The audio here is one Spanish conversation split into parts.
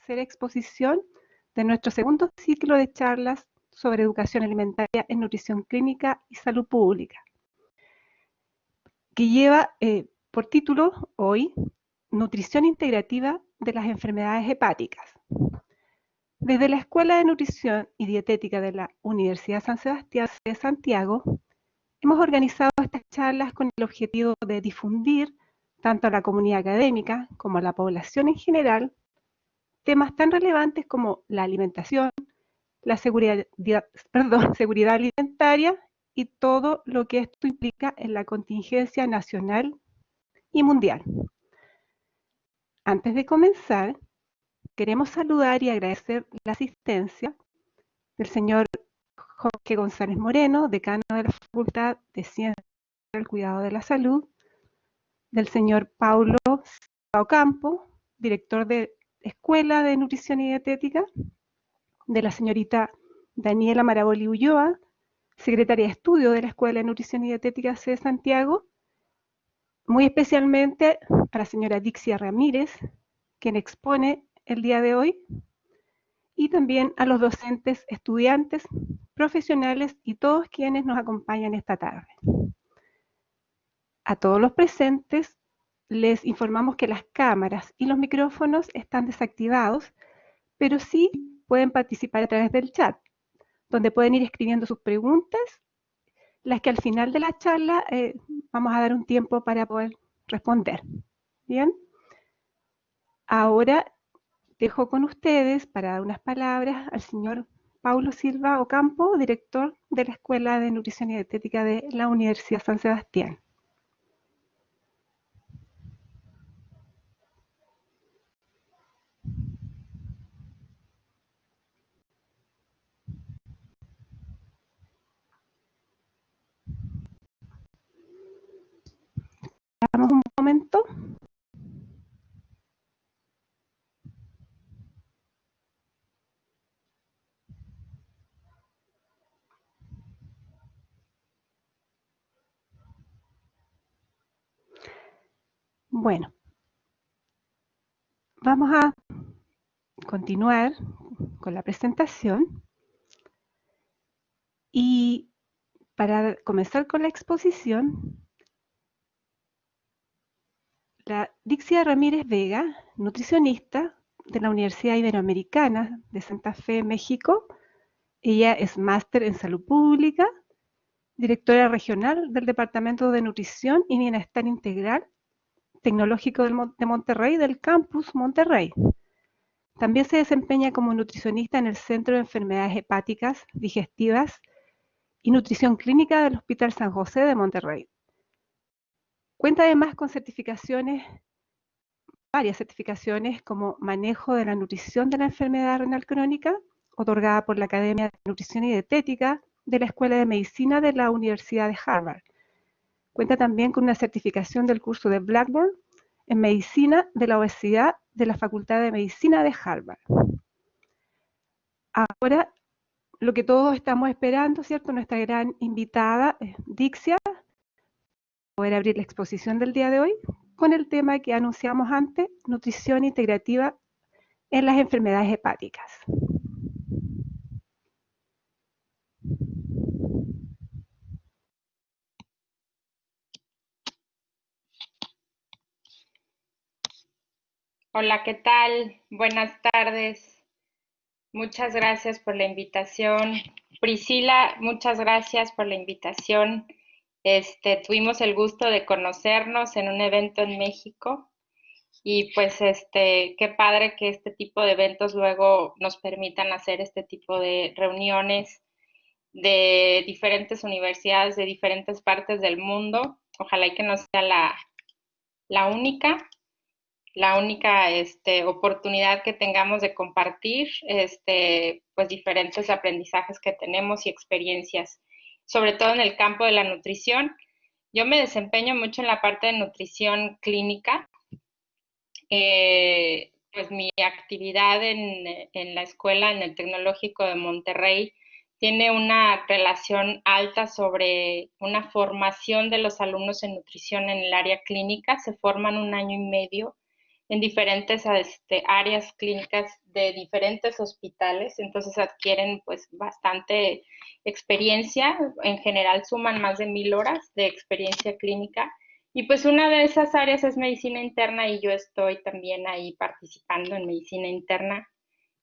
tercera exposición de nuestro segundo ciclo de charlas sobre educación alimentaria en nutrición clínica y salud pública, que lleva por título hoy Nutrición integrativa de las enfermedades hepáticas. Desde la Escuela de Nutrición y Dietética de la Universidad San Sebastián de Santiago, hemos organizado estas charlas con el objetivo de difundir tanto a la comunidad académica como a la población en general temas tan relevantes como la alimentación, la seguridad alimentaria y todo lo que esto implica en la contingencia nacional y mundial. Antes de comenzar, queremos saludar y agradecer la asistencia del señor Jorge González Moreno, decano de la Facultad de Ciencias del Cuidado de la Salud, del señor Paulo Ocampo, director de Escuela de Nutrición y Dietética, de la señorita Daniela Maraboli Ulloa, secretaria de estudio de la Escuela de Nutrición y Dietética de Santiago, muy especialmente a la señora Dixia Ramírez, quien expone el día de hoy, y también a los docentes, estudiantes, profesionales y todos quienes nos acompañan esta tarde. A todos los presentes les informamos que las cámaras y los micrófonos están desactivados, pero sí pueden participar a través del chat, donde pueden ir escribiendo sus preguntas, las que al final de la charla vamos a dar un tiempo para poder responder. ¿Bien? Ahora dejo con ustedes para dar unas palabras al señor Paulo Silva Ocampo, director de la Escuela de Nutrición y Dietética de la Universidad San Sebastián. Damos un momento. Bueno, vamos a continuar con la presentación y para comenzar con la exposición, la Dixia Ramírez Vega, nutricionista de la Universidad Iberoamericana de Santa Fe, México. Ella es máster en salud pública, directora regional del Departamento de Nutrición y Bienestar Integral Tecnológico de Monterrey, del Campus Monterrey. También se desempeña como nutricionista en el Centro de Enfermedades Hepáticas, Digestivas y Nutrición Clínica del Hospital San José de Monterrey. Cuenta además con certificaciones, varias certificaciones como manejo de la nutrición de la enfermedad renal crónica, otorgada por la Academia de Nutrición y Dietética de la Escuela de Medicina de la Universidad de Harvard. Cuenta también con una certificación del curso de Blackboard en Medicina de la Obesidad de la Facultad de Medicina de Harvard. Ahora, lo que todos estamos esperando, ¿cierto? Nuestra gran invitada, Dixia, poder abrir la exposición del día de hoy con el tema que anunciamos antes, nutrición integrativa en las enfermedades hepáticas. Hola, ¿qué tal? Buenas tardes. Muchas gracias por la invitación. Priscila, muchas gracias por la invitación. Tuvimos el gusto de conocernos en un evento en México y pues qué padre que este tipo de eventos luego nos permitan hacer este tipo de reuniones de diferentes universidades de diferentes partes del mundo. Ojalá y que no sea la única oportunidad que tengamos de compartir pues diferentes aprendizajes que tenemos y experiencias, sobre todo en el campo de la nutrición. Yo me desempeño mucho en la parte de nutrición clínica. Pues mi actividad en la escuela, en el Tecnológico de Monterrey, tiene una relación alta sobre una formación de los alumnos en nutrición en el área clínica. Se forman 1 año y medio en diferentes áreas clínicas de diferentes hospitales, entonces adquieren pues bastante experiencia, en general suman más de 1000 horas de experiencia clínica y pues una de esas áreas es medicina interna y yo estoy también ahí participando en medicina interna.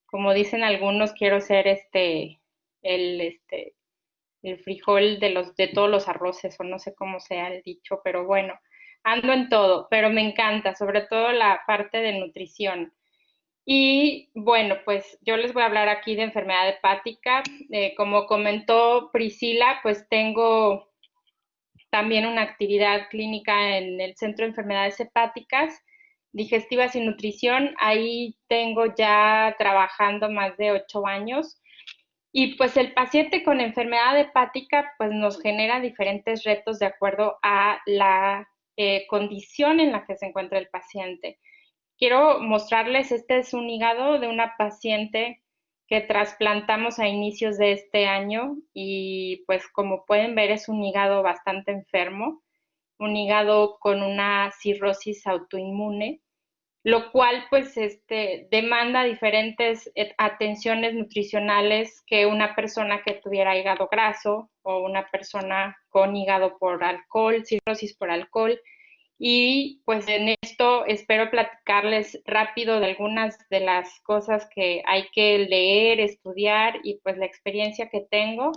Como dicen algunos, quiero ser el, este, el frijol de todos los arroces, o no sé cómo sea el dicho, pero bueno, ando en todo, pero me encanta, sobre todo la parte de nutrición. Y bueno, pues yo les voy a hablar aquí de enfermedad hepática. Como comentó Priscila, pues tengo también una actividad clínica en el Centro de Enfermedades Hepáticas, Digestivas y Nutrición. Ahí tengo ya trabajando más de 8 años. Y pues el paciente con enfermedad hepática pues nos genera diferentes retos de acuerdo a la condición en la que se encuentra el paciente. Quiero mostrarles, este es un hígado de una paciente que trasplantamos a inicios de este año y pues como pueden ver es un hígado bastante enfermo, un hígado con una cirrosis autoinmune, lo cual pues demanda diferentes atenciones nutricionales que una persona que tuviera hígado graso o una persona con hígado por alcohol, cirrosis por alcohol. Y pues en esto espero platicarles rápido de algunas de las cosas que hay que leer, estudiar y pues la experiencia que tengo.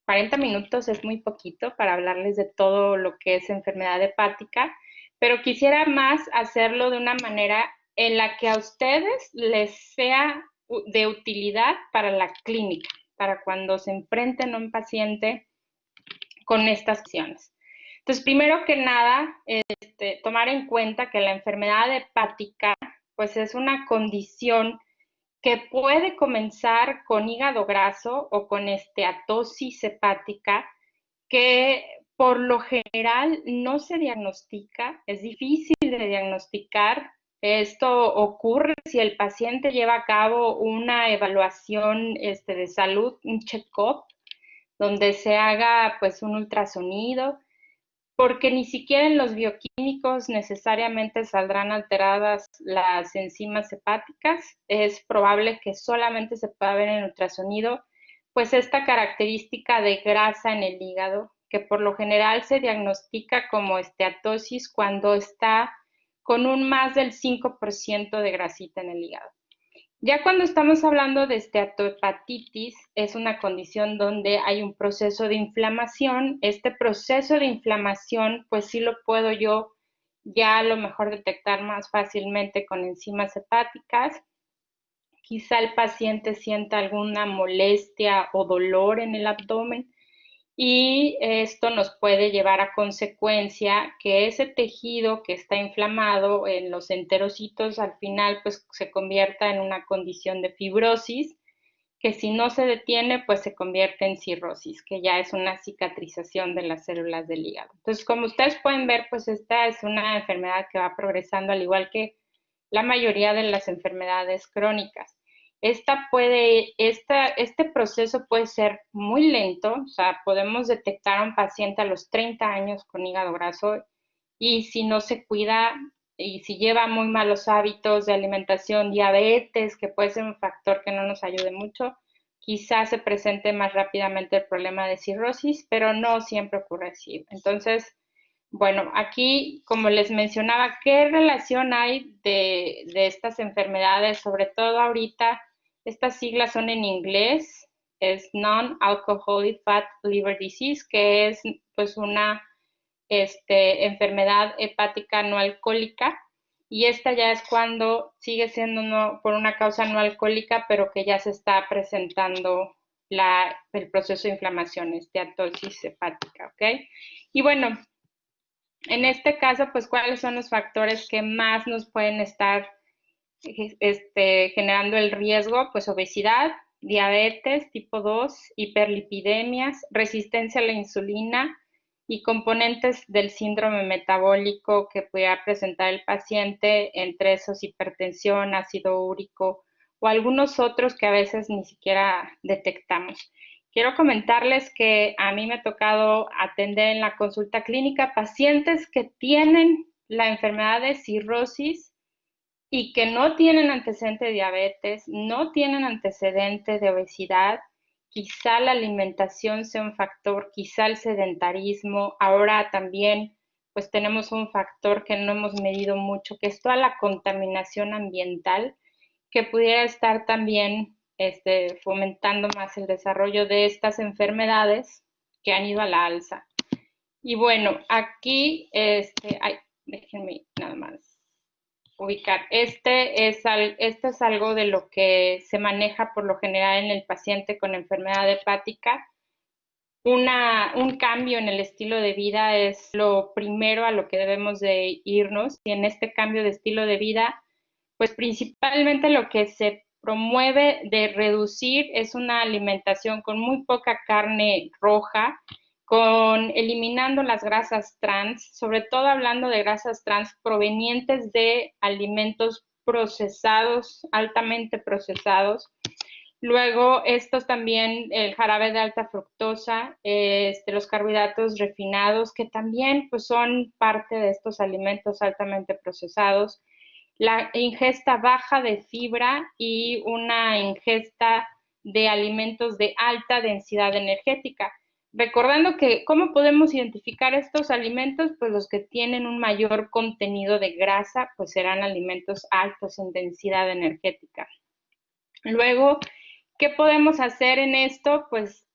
40 minutos es muy poquito para hablarles de todo lo que es enfermedad hepática, pero quisiera más hacerlo de una manera en la que a ustedes les sea de utilidad para la clínica, para cuando se enfrenten a un paciente con estas acciones. Entonces, primero que nada, tomar en cuenta que la enfermedad hepática, pues es una condición que puede comenzar con hígado graso o con esteatosis hepática, que por lo general no se diagnostica, es difícil de diagnosticar. Esto ocurre si el paciente lleva a cabo una evaluación de salud, un check-up, donde se haga pues un ultrasonido, porque ni siquiera en los bioquímicos necesariamente saldrán alteradas las enzimas hepáticas. Es probable que solamente se pueda ver en ultrasonido, pues esta característica de grasa en el hígado, que por lo general se diagnostica como esteatosis cuando está con un más del 5% de grasita en el hígado. Ya cuando estamos hablando de esteatohepatitis, es una condición donde hay un proceso de inflamación. Este proceso de inflamación, pues sí lo puedo yo ya a lo mejor detectar más fácilmente con enzimas hepáticas. Quizá el paciente sienta alguna molestia o dolor en el abdomen y esto nos puede llevar a consecuencia que ese tejido que está inflamado en los enterocitos al final pues se convierta en una condición de fibrosis, que si no se detiene pues se convierte en cirrosis, que ya es una cicatrización de las células del hígado. Entonces, como ustedes pueden ver, pues esta es una enfermedad que va progresando al igual que la mayoría de las enfermedades crónicas. Este proceso puede ser muy lento, o sea, podemos detectar a un paciente a los 30 años con hígado graso y si no se cuida y si lleva muy malos hábitos de alimentación, diabetes, que puede ser un factor que no nos ayude mucho, quizás se presente más rápidamente el problema de cirrosis, pero no siempre ocurre así. Entonces, bueno, aquí, como les mencionaba, ¿qué relación hay de estas enfermedades? Sobre todo ahorita, estas siglas son en inglés, es Non-Alcoholic Fat Liver Disease, que es pues una enfermedad hepática no alcohólica, y esta ya es cuando sigue siendo por una causa no alcohólica, pero que ya se está presentando el proceso de inflamación, esteatosis hepática, ¿ok? Y bueno, en este caso, pues, ¿cuáles son los factores que más nos pueden estar generando el riesgo? Pues obesidad, diabetes tipo 2, hiperlipidemias, resistencia a la insulina y componentes del síndrome metabólico que pueda presentar el paciente, entre esos hipertensión, ácido úrico o algunos otros que a veces ni siquiera detectamos. Quiero comentarles que a mí me ha tocado atender en la consulta clínica pacientes que tienen la enfermedad de cirrosis y que no tienen antecedente de diabetes, no tienen antecedente de obesidad, quizá la alimentación sea un factor, quizá el sedentarismo, ahora también pues tenemos un factor que no hemos medido mucho, que es toda la contaminación ambiental, que pudiera estar también fomentando más el desarrollo de estas enfermedades que han ido a la alza. Y bueno, aquí, déjenme nada más ubicar. Este es algo de lo que se maneja por lo general en el paciente con enfermedad hepática. Un cambio en el estilo de vida es lo primero a lo que debemos de irnos, y en este cambio de estilo de vida, pues principalmente lo que se promueve de reducir es una alimentación con muy poca carne roja, con eliminando las grasas trans, sobre todo hablando de grasas trans provenientes de alimentos procesados, altamente procesados. Luego, estos también, el jarabe de alta fructosa, los carbohidratos refinados, que también pues, son parte de estos alimentos altamente procesados, la ingesta baja de fibra y una ingesta de alimentos de alta densidad energética. Recordando que, ¿cómo podemos identificar estos alimentos? Pues los que tienen un mayor contenido de grasa, pues serán alimentos altos en densidad energética. Luego, ¿qué podemos hacer en esto? Pues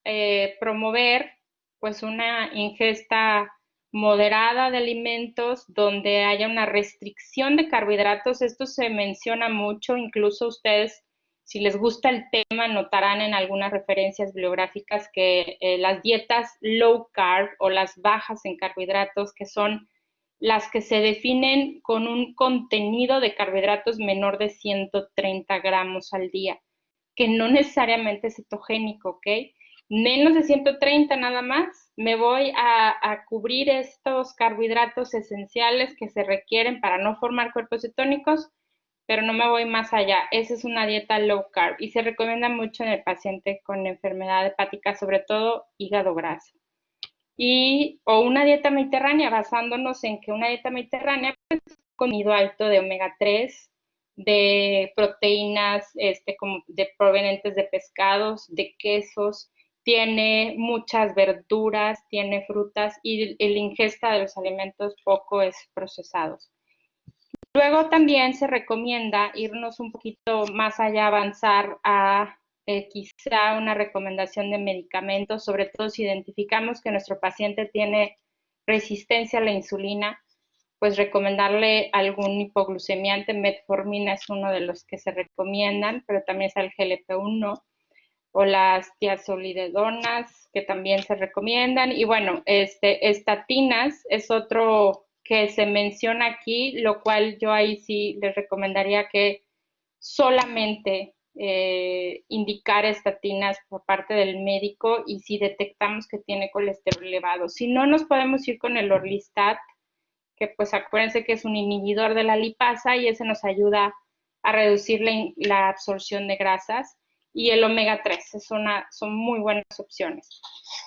promover pues una ingesta moderada de alimentos donde haya una restricción de carbohidratos. Esto se menciona mucho, incluso ustedes, si les gusta el tema, notarán en algunas referencias bibliográficas que las dietas low carb o las bajas en carbohidratos, que son las que se definen con un contenido de carbohidratos menor de 130 gramos al día, que no necesariamente es cetogénico, ¿ok? Menos de 130 nada más, me voy a cubrir estos carbohidratos esenciales que se requieren para no formar cuerpos cetónicos, pero no me voy más allá. Esa es una dieta low carb y se recomienda mucho en el paciente con enfermedad hepática, sobre todo hígado graso. O una dieta mediterránea, basándonos en que una dieta mediterránea pues, contenido alto de omega 3, de proteínas como de provenientes de pescados, de quesos, tiene muchas verduras, tiene frutas y la ingesta de los alimentos poco es procesados. Luego también se recomienda irnos un poquito más allá, avanzar a quizá una recomendación de medicamentos, sobre todo si identificamos que nuestro paciente tiene resistencia a la insulina, pues recomendarle algún hipoglucemiante. Metformina es uno de los que se recomiendan, pero también es el GLP-1 o las tiazolidonas que también se recomiendan. Y bueno, estatinas es otro que se menciona aquí, lo cual yo ahí sí les recomendaría que solamente indicar estatinas por parte del médico y si detectamos que tiene colesterol elevado. Si no, nos podemos ir con el Orlistat, que pues acuérdense que es un inhibidor de la lipasa y ese nos ayuda a reducir la absorción de grasas. Y el omega 3 son muy buenas opciones.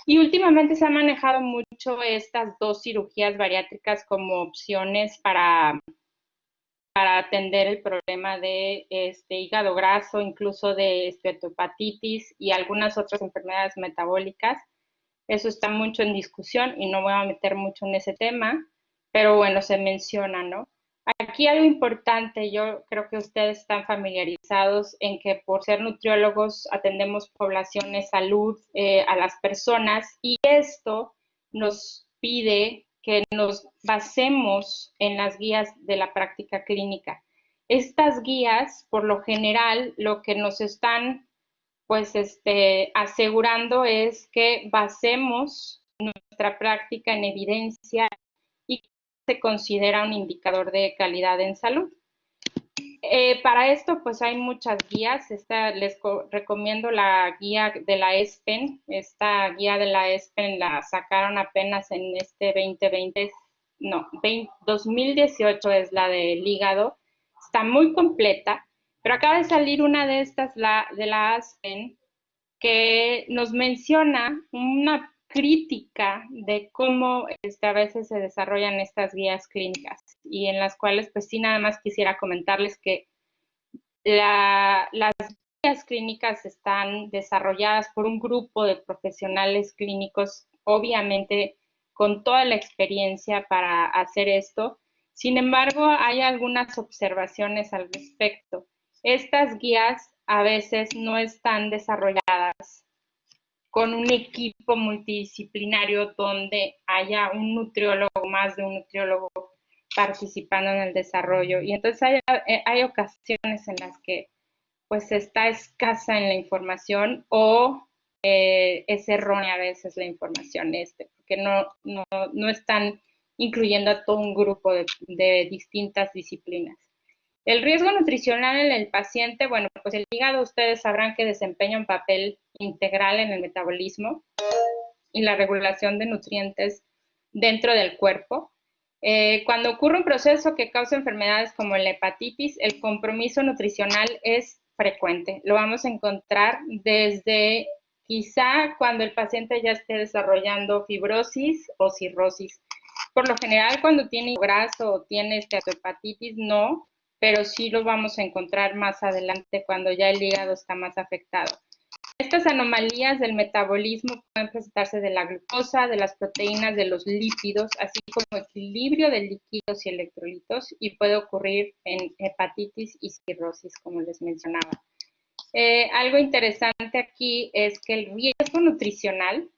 Y últimamente se ha manejado mucho estas dos cirugías bariátricas como opciones para atender el problema de hígado graso, incluso de hepatitis y algunas otras enfermedades metabólicas. Eso está mucho en discusión y no voy a meter mucho en ese tema, pero bueno, se menciona, ¿no? Aquí algo importante, yo creo que ustedes están familiarizados en que por ser nutriólogos atendemos poblaciones, salud a las personas y esto nos pide que nos basemos en las guías de la práctica clínica. Estas guías, por lo general, lo que nos están pues asegurando es que basemos nuestra práctica en evidencia y se considera un indicador de calidad en salud. Para esto, pues hay muchas guías. Les recomiendo la guía de la ESPEN. Esta guía de la ESPEN la sacaron apenas en 2020, no, 2018 es la del hígado. Está muy completa, pero acaba de salir una de estas, de la ASPEN, que nos menciona crítica de cómo a veces se desarrollan estas guías clínicas y en las cuales pues sí nada más quisiera comentarles que las guías clínicas están desarrolladas por un grupo de profesionales clínicos, obviamente con toda la experiencia para hacer esto. Sin embargo, hay algunas observaciones al respecto. Estas guías a veces no están desarrolladas con un equipo multidisciplinario donde haya un nutriólogo, más de un nutriólogo participando en el desarrollo. Y entonces hay ocasiones en las que pues está escasa en la información o es errónea a veces la información, porque no están incluyendo a todo un grupo de distintas disciplinas. El riesgo nutricional en el paciente, bueno, pues el hígado ustedes sabrán que desempeña un papel integral en el metabolismo y la regulación de nutrientes dentro del cuerpo. Cuando ocurre un proceso que causa enfermedades como la hepatitis, el compromiso nutricional es frecuente. Lo vamos a encontrar desde quizá cuando el paciente ya esté desarrollando fibrosis o cirrosis. Por lo general, cuando tiene graso o tiene hepatitis, no, pero sí lo vamos a encontrar más adelante cuando ya el hígado está más afectado. Estas anomalías del metabolismo pueden presentarse de la glucosa, de las proteínas, de los lípidos, así como equilibrio de líquidos y electrolitos, y puede ocurrir en hepatitis y cirrosis, como les mencionaba. Algo interesante aquí es que el riesgo nutricional,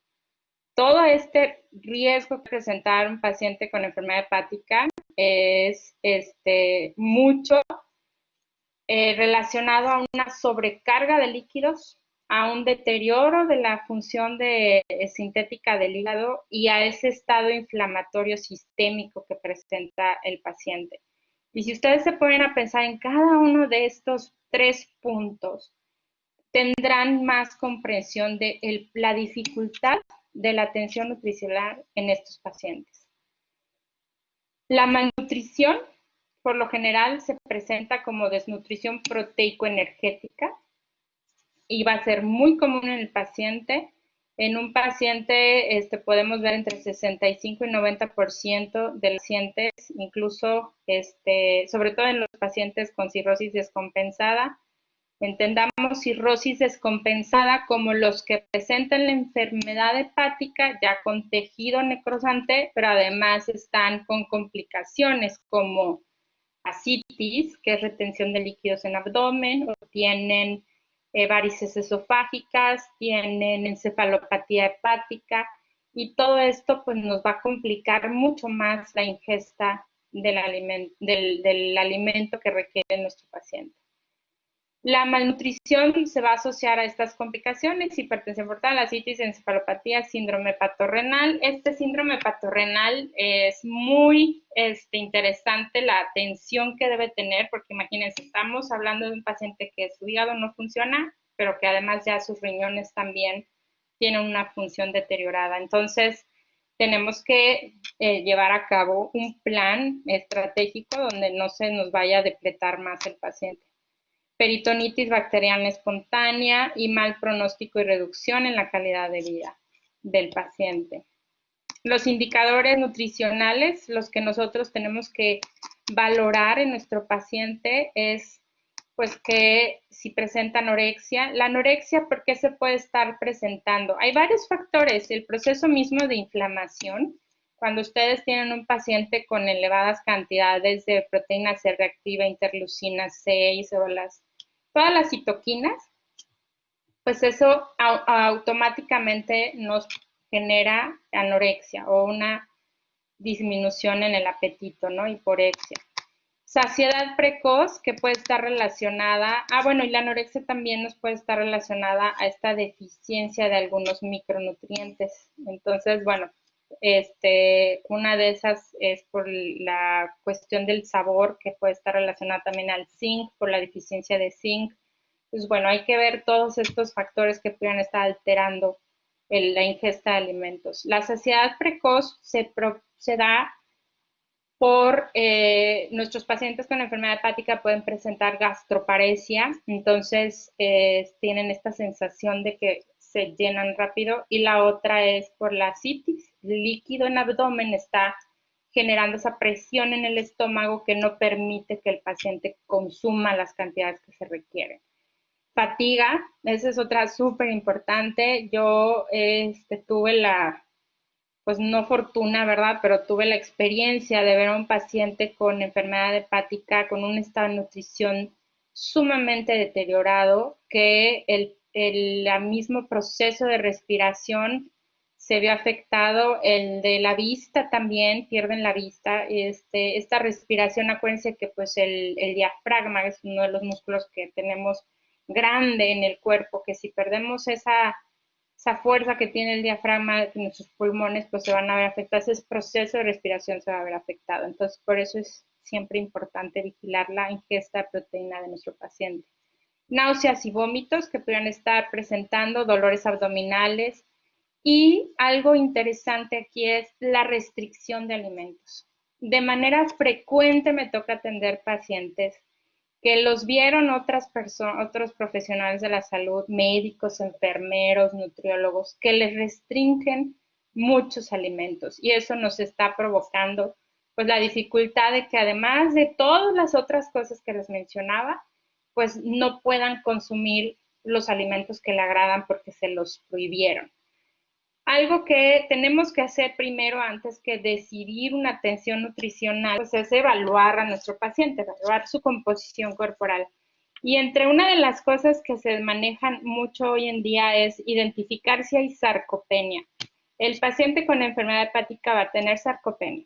todo este riesgo que presentar un paciente con enfermedad hepática es mucho relacionado a una sobrecarga de líquidos, a un deterioro de la función sintética del hígado y a ese estado inflamatorio sistémico que presenta el paciente. Y si ustedes se ponen a pensar en cada uno de estos 3 puntos, tendrán más comprensión de la dificultad de la atención nutricional en estos pacientes. La malnutrición, por lo general, se presenta como desnutrición proteico-energética y va a ser muy común en el paciente. En un paciente podemos ver entre 65 y 90% de los pacientes, incluso sobre todo en los pacientes con cirrosis descompensada. Entendamos cirrosis descompensada como los que presentan la enfermedad hepática ya con tejido necrosante, pero además están con complicaciones como ascitis, que es retención de líquidos en abdomen, o tienen varices esofágicas, tienen encefalopatía hepática, y todo esto pues nos va a complicar mucho más la ingesta del alimento que requiere nuestro paciente. La malnutrición se va a asociar a estas complicaciones: hipertensión portal, ascitis, encefalopatía, síndrome hepatorenal. Este síndrome hepatorenal es muy interesante la atención que debe tener, porque imagínense, estamos hablando de un paciente que su hígado no funciona, pero que además ya sus riñones también tienen una función deteriorada. Entonces, tenemos que llevar a cabo un plan estratégico donde no se nos vaya a depletar más el paciente. Peritonitis bacteriana espontánea y mal pronóstico y reducción en la calidad de vida del paciente. Los indicadores nutricionales, los que nosotros tenemos que valorar en nuestro paciente es pues que si presenta anorexia. La anorexia, ¿por qué se puede estar presentando? Hay varios factores. El proceso mismo de inflamación, cuando ustedes tienen un paciente con elevadas cantidades de proteína C reactiva, interleucina 6 o todas las citoquinas, pues eso automáticamente nos genera anorexia o una disminución en el apetito, ¿no? Hiporexia. Saciedad precoz, que puede estar relacionada, bueno, y la anorexia también nos puede estar relacionada a esta deficiencia de algunos micronutrientes. Entonces, bueno, una de esas es por la cuestión del sabor, que puede estar relacionada también al zinc, por la deficiencia de zinc. Pues bueno, hay que ver todos estos factores que puedan estar alterando la ingesta de alimentos. La saciedad precoz se da por nuestros pacientes con enfermedad hepática pueden presentar gastroparesia, entonces tienen esta sensación de que se llenan rápido, y la otra es por la citis. El líquido en abdomen está generando esa presión en el estómago que no permite que el paciente consuma las cantidades que se requieren. Fatiga, esa es otra súper importante. Yo tuve la, pues no fortuna, ¿verdad? Pero tuve la experiencia de ver a un paciente con enfermedad hepática, con un estado de nutrición sumamente deteriorado, que el mismo proceso de respiración se vio afectado, el de la vista también, pierden la vista. Esta respiración, acuérdense que pues el diafragma es uno de los músculos que tenemos grande en el cuerpo, que si perdemos esa fuerza que tiene el diafragma en nuestros pulmones, pues se van a ver afectados, ese proceso de respiración se va a ver afectado. Entonces, por eso es siempre importante vigilar la ingesta de proteína de nuestro paciente. Náuseas y vómitos que pudieran estar presentando, dolores abdominales, y algo interesante aquí es la restricción de alimentos. De manera frecuente me toca atender pacientes que los vieron otras personas, otros profesionales de la salud, médicos, enfermeros, nutriólogos, que les restringen muchos alimentos, y eso nos está provocando pues la dificultad de que, además de todas las otras cosas que les mencionaba, pues no puedan consumir los alimentos que le agradan porque se los prohibieron. Algo que tenemos que hacer primero antes que decidir una atención nutricional, pues es evaluar a nuestro paciente, evaluar su composición corporal. Y entre una de las cosas que se manejan mucho hoy en día es identificar si hay sarcopenia. El paciente con enfermedad hepática va a tener sarcopenia,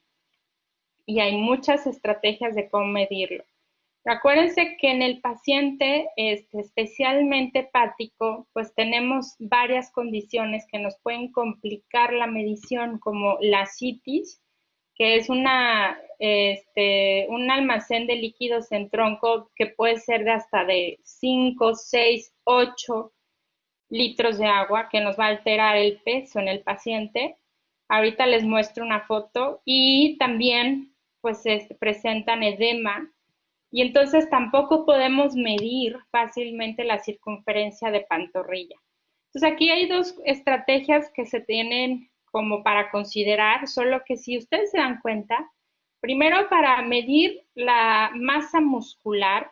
y hay muchas estrategias de cómo medirlo. Acuérdense que en el paciente especialmente hepático, pues tenemos varias condiciones que nos pueden complicar la medición, como la citis, que es un almacén de líquidos en tronco que puede ser de hasta de 5, 6, 8 litros de agua, que nos va a alterar el peso en el paciente. Ahorita les muestro una foto, y también pues presentan edema, y entonces tampoco podemos medir fácilmente la circunferencia de pantorrilla. Entonces aquí hay dos estrategias que se tienen como para considerar, solo que si ustedes se dan cuenta, primero para medir la masa muscular,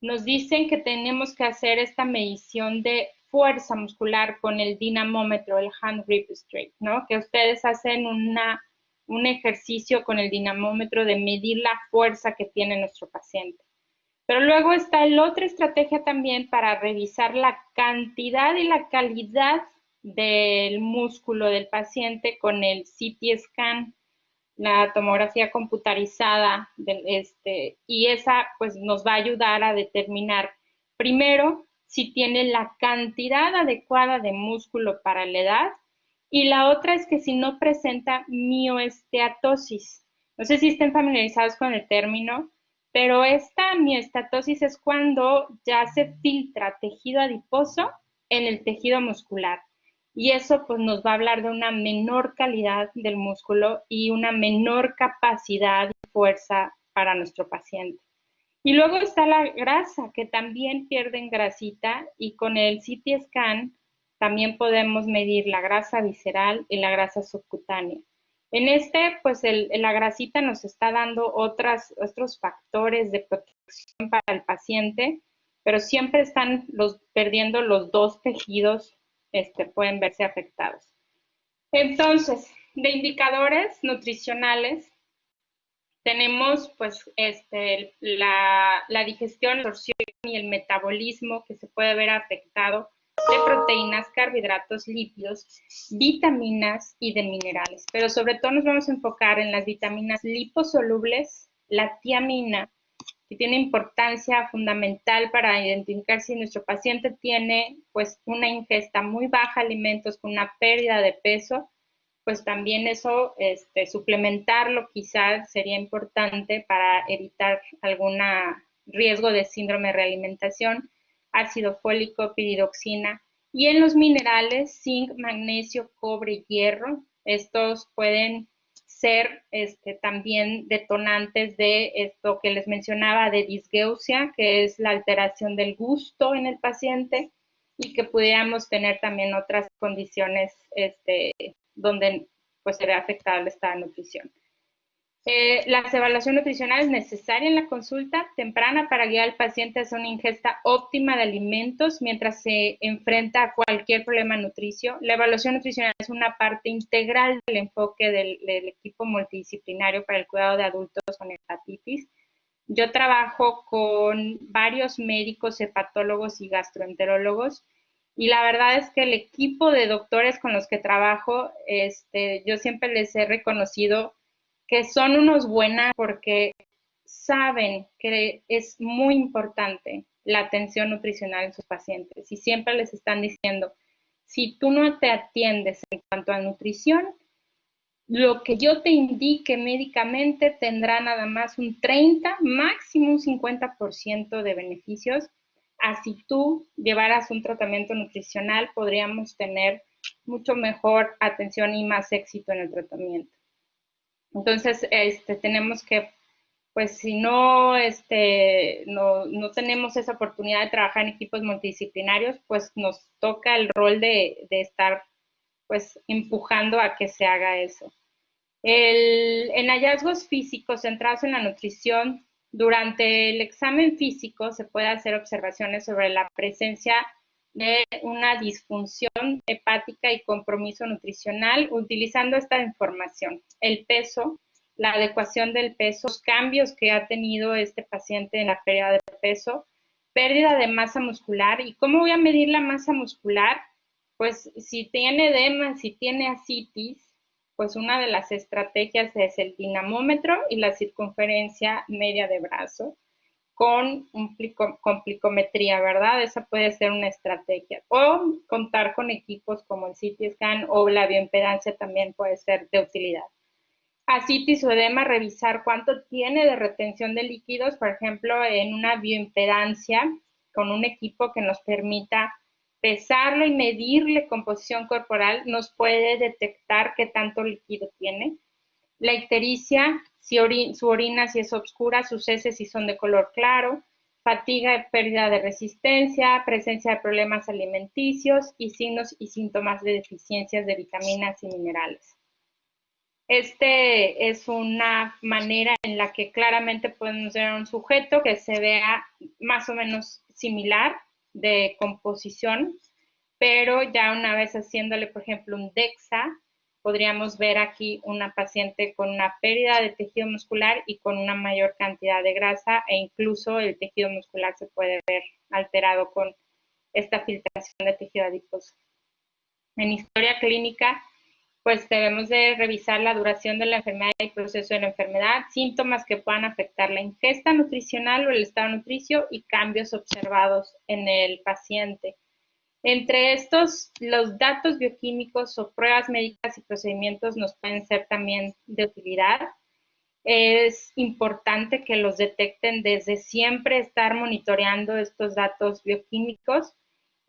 nos dicen que tenemos que hacer esta medición de fuerza muscular con el dinamómetro, el hand grip straight, ¿no? Que ustedes hacen un ejercicio con el dinamómetro de medir la fuerza que tiene nuestro paciente. Pero luego está la otra estrategia también para revisar la cantidad y la calidad del músculo del paciente con el CT scan, la tomografía computarizada, y esa pues nos va a ayudar a determinar primero si tiene la cantidad adecuada de músculo para la edad, y la otra es que si no presenta mioesteatosis. No sé si estén familiarizados con el término, pero esta mioesteatosis es cuando ya se filtra tejido adiposo en el tejido muscular. Y eso pues nos va a hablar de una menor calidad del músculo y una menor capacidad y fuerza para nuestro paciente. Y luego está la grasa, que también pierden grasita, y con el CT scan también podemos medir la grasa visceral y la grasa subcutánea. En pues la grasita nos está dando otros factores de protección para el paciente, pero siempre están perdiendo los dos tejidos, pueden verse afectados. Entonces, de indicadores nutricionales, tenemos pues la digestión, la absorción y el metabolismo, que se puede ver afectado, de proteínas, carbohidratos, lípidos, vitaminas y de minerales. Pero sobre todo nos vamos a enfocar en las vitaminas liposolubles, la tiamina, que tiene importancia fundamental para identificar si nuestro paciente tiene pues una ingesta muy baja de alimentos con una pérdida de peso, pues también eso, suplementarlo quizás sería importante para evitar algún riesgo de síndrome de realimentación, ácido fólico, piridoxina, y en los minerales, zinc, magnesio, cobre, hierro. Estos pueden ser también detonantes de esto que les mencionaba de disgeusia, que es la alteración del gusto en el paciente, y que pudiéramos tener también otras condiciones donde pues se ve afectado el estado de nutrición. La evaluación nutricional es necesaria en la consulta temprana para guiar al paciente hacia una ingesta óptima de alimentos mientras se enfrenta a cualquier problema nutricio. La evaluación nutricional es una parte integral del enfoque del equipo multidisciplinario para el cuidado de adultos con hepatitis. Yo trabajo con varios médicos, hepatólogos y gastroenterólogos, y la verdad es que el equipo de doctores con los que trabajo, yo siempre les he reconocido que son unos buenas porque saben que es muy importante la atención nutricional en sus pacientes y siempre les están diciendo, si tú no te atiendes en cuanto a nutrición, lo que yo te indique médicamente tendrá nada más un 30, máximo un 50% de beneficios. Así tú llevaras un tratamiento nutricional, podríamos tener mucho mejor atención y más éxito en el tratamiento. Entonces, tenemos que, pues si no, no tenemos esa oportunidad de trabajar en equipos multidisciplinarios, pues nos toca el rol de estar, pues, empujando a que se haga eso. En hallazgos físicos centrados en la nutrición, durante el examen físico se puede hacer observaciones sobre la presencia de una disfunción hepática y compromiso nutricional utilizando esta información, el peso, la adecuación del peso, los cambios que ha tenido este paciente en la pérdida de peso, pérdida de masa muscular. ¿Y cómo voy a medir la masa muscular? Pues si tiene edema, si tiene ascitis, pues una de las estrategias es el dinamómetro y la circunferencia media de brazo con plicometría, ¿verdad? Esa puede ser una estrategia. O contar con equipos como el CT scan o la bioimpedancia también puede ser de utilidad. Ascitis o edema, revisar cuánto tiene de retención de líquidos, por ejemplo, en una bioimpedancia con un equipo que nos permita pesarlo y medirle composición corporal, nos puede detectar qué tanto líquido tiene. La ictericia, su orina si es oscura, sus heces si son de color claro, fatiga, pérdida de resistencia, presencia de problemas alimenticios y signos y síntomas de deficiencias de vitaminas y minerales. Es una manera en la que claramente podemos ver a un sujeto que se vea más o menos similar de composición, pero ya una vez haciéndole, por ejemplo, un DEXA, podríamos ver aquí una paciente con una pérdida de tejido muscular y con una mayor cantidad de grasa, e incluso el tejido muscular se puede ver alterado con esta filtración de tejido adiposo. En historia clínica, pues debemos de revisar la duración de la enfermedad y el proceso de la enfermedad, síntomas que puedan afectar la ingesta nutricional o el estado nutricio y cambios observados en el paciente. Entre estos, los datos bioquímicos o pruebas médicas y procedimientos nos pueden ser también de utilidad. Es importante que los detecten desde siempre, estar monitoreando estos datos bioquímicos.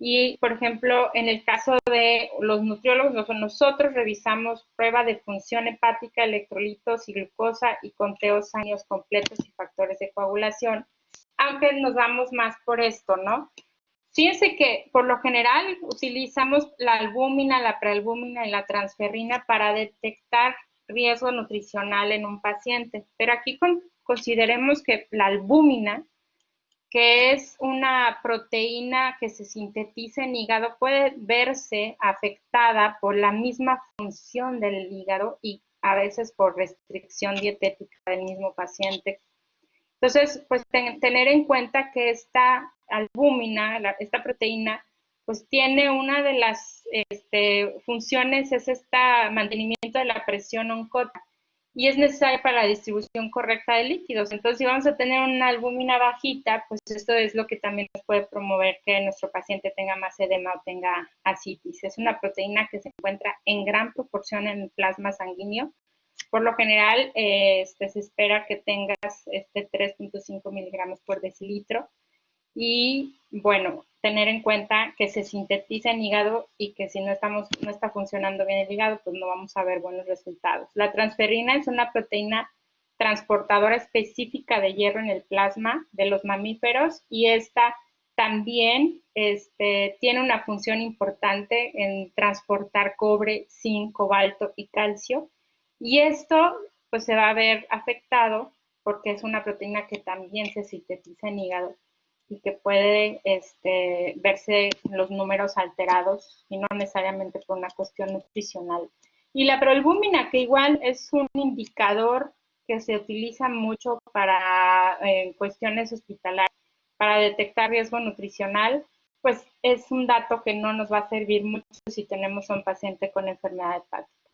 Y, por ejemplo, en el caso de los nutriólogos, nosotros revisamos prueba de función hepática, electrolitos y glucosa y conteos sanguíneos completos y factores de coagulación, aunque nos vamos más por esto, ¿no? Fíjense que por lo general utilizamos la albúmina, la prealbúmina y la transferrina para detectar riesgo nutricional en un paciente, pero aquí consideremos que la albúmina, que es una proteína que se sintetiza en hígado, puede verse afectada por la misma función del hígado y a veces por restricción dietética del mismo paciente. Entonces, pues tener en cuenta que esta albúmina, esta proteína, pues tiene una de las funciones, es este mantenimiento de la presión oncótica y es necesaria para la distribución correcta de líquidos. Entonces, si vamos a tener una albúmina bajita, pues esto es lo que también nos puede promover que nuestro paciente tenga más edema o tenga ascitis. Es una proteína que se encuentra en gran proporción en el plasma sanguíneo. Por lo general, se espera que tengas 3.5 miligramos por decilitro. Y bueno, tener en cuenta que se sintetiza en hígado y que si no está funcionando bien el hígado, pues no vamos a ver buenos resultados. La transferrina es una proteína transportadora específica de hierro en el plasma de los mamíferos y esta también tiene una función importante en transportar cobre, zinc, cobalto y calcio. Y esto pues se va a ver afectado porque es una proteína que también se sintetiza en hígado y que puede verse los números alterados y no necesariamente por una cuestión nutricional. Y la proalbúmina, que igual es un indicador que se utiliza mucho para cuestiones hospitalarias, para detectar riesgo nutricional, pues es un dato que no nos va a servir mucho si tenemos a un paciente con enfermedad hepática.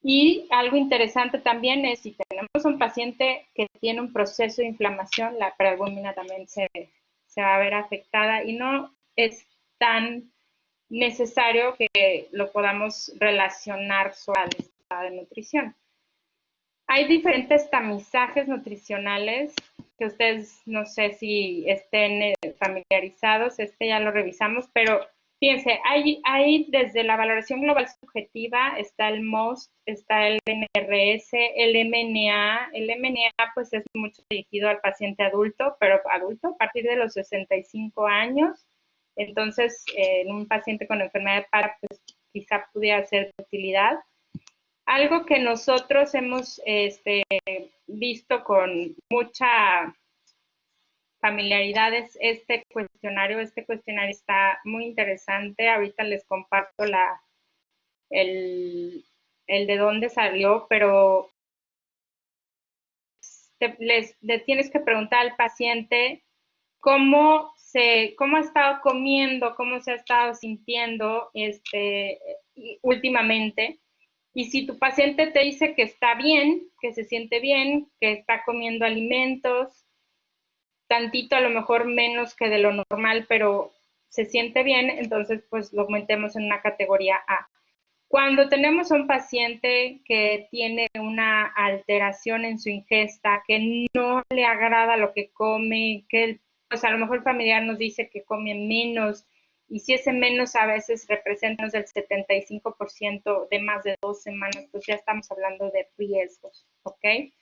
Y algo interesante también es si tenemos un paciente que tiene un proceso de inflamación, la prealbúmina también se va a ver afectada y no es tan necesario que lo podamos relacionar solo al estado de nutrición. Hay diferentes tamizajes nutricionales que ustedes no sé si estén familiarizados, ya lo revisamos, pero fíjense, hay desde la valoración global subjetiva, está el MOST, está el NRS, el MNA. El MNA pues es mucho dirigido al paciente adulto, pero adulto a partir de los 65 años. Entonces, en un paciente con enfermedad hepática, pues quizá pudiera ser de utilidad. Algo que nosotros hemos visto con mucha familiaridad es este cuestionario. Este cuestionario está muy interesante. Ahorita les comparto el de dónde salió, pero le tienes que preguntar al paciente cómo ha estado comiendo, cómo se ha estado sintiendo últimamente. Y si tu paciente te dice que está bien, que se siente bien, que está comiendo alimentos, tantito a lo mejor menos que de lo normal, pero se siente bien, entonces pues lo metemos en una categoría A. Cuando tenemos a un paciente que tiene una alteración en su ingesta, que no le agrada lo que come, que pues a lo mejor el familiar nos dice que come menos, y si ese menos a veces representa el 75% de más de 2 semanas, pues ya estamos hablando de riesgos, ¿ok?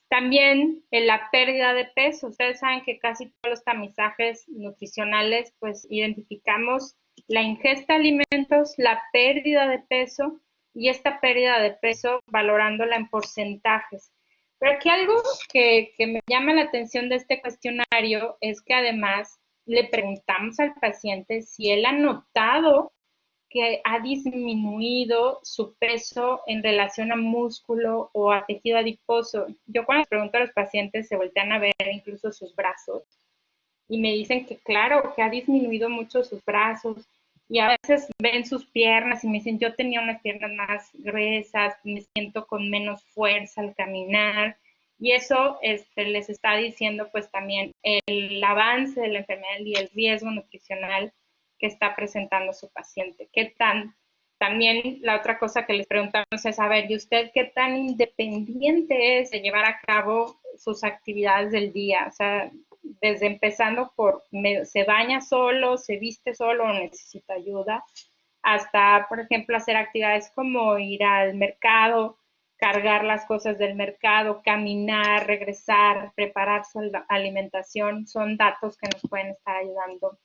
También la pérdida de peso. Ustedes saben que casi todos los tamizajes nutricionales, pues identificamos la ingesta de alimentos, la pérdida de peso y esta pérdida de peso valorándola en porcentajes. Pero aquí algo que me llama la atención de este cuestionario es que además le preguntamos al paciente si él ha notado que ha disminuido su peso en relación a músculo o a tejido adiposo. Yo cuando les pregunto a los pacientes se voltean a ver incluso sus brazos y me dicen que claro, que ha disminuido mucho sus brazos y a veces ven sus piernas y me dicen yo tenía unas piernas más gruesas, me siento con menos fuerza al caminar y eso les está diciendo pues también el avance de la enfermedad y el riesgo nutricional que está presentando su paciente. También la otra cosa que les preguntamos es, a ver, ¿y usted qué tan independiente es de llevar a cabo sus actividades del día? O sea, desde empezando por, ¿se baña solo, se viste solo o necesita ayuda? Hasta, por ejemplo, hacer actividades como ir al mercado, cargar las cosas del mercado, caminar, regresar, prepararse la alimentación, son datos que nos pueden estar ayudando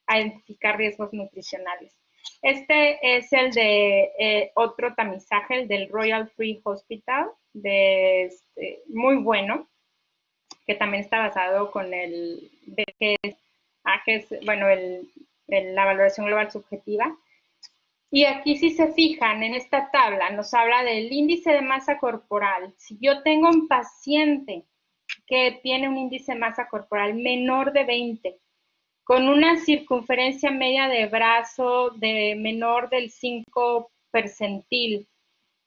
a identificar riesgos nutricionales. Este es el de otro tamizaje, el del Royal Free Hospital, muy bueno, que también está basado con el bueno, la valoración global subjetiva. Y aquí si se fijan en esta tabla, nos habla del índice de masa corporal. Si yo tengo un paciente que tiene un índice de masa corporal menor de 20, con una circunferencia media de brazo de menor del 5 percentil,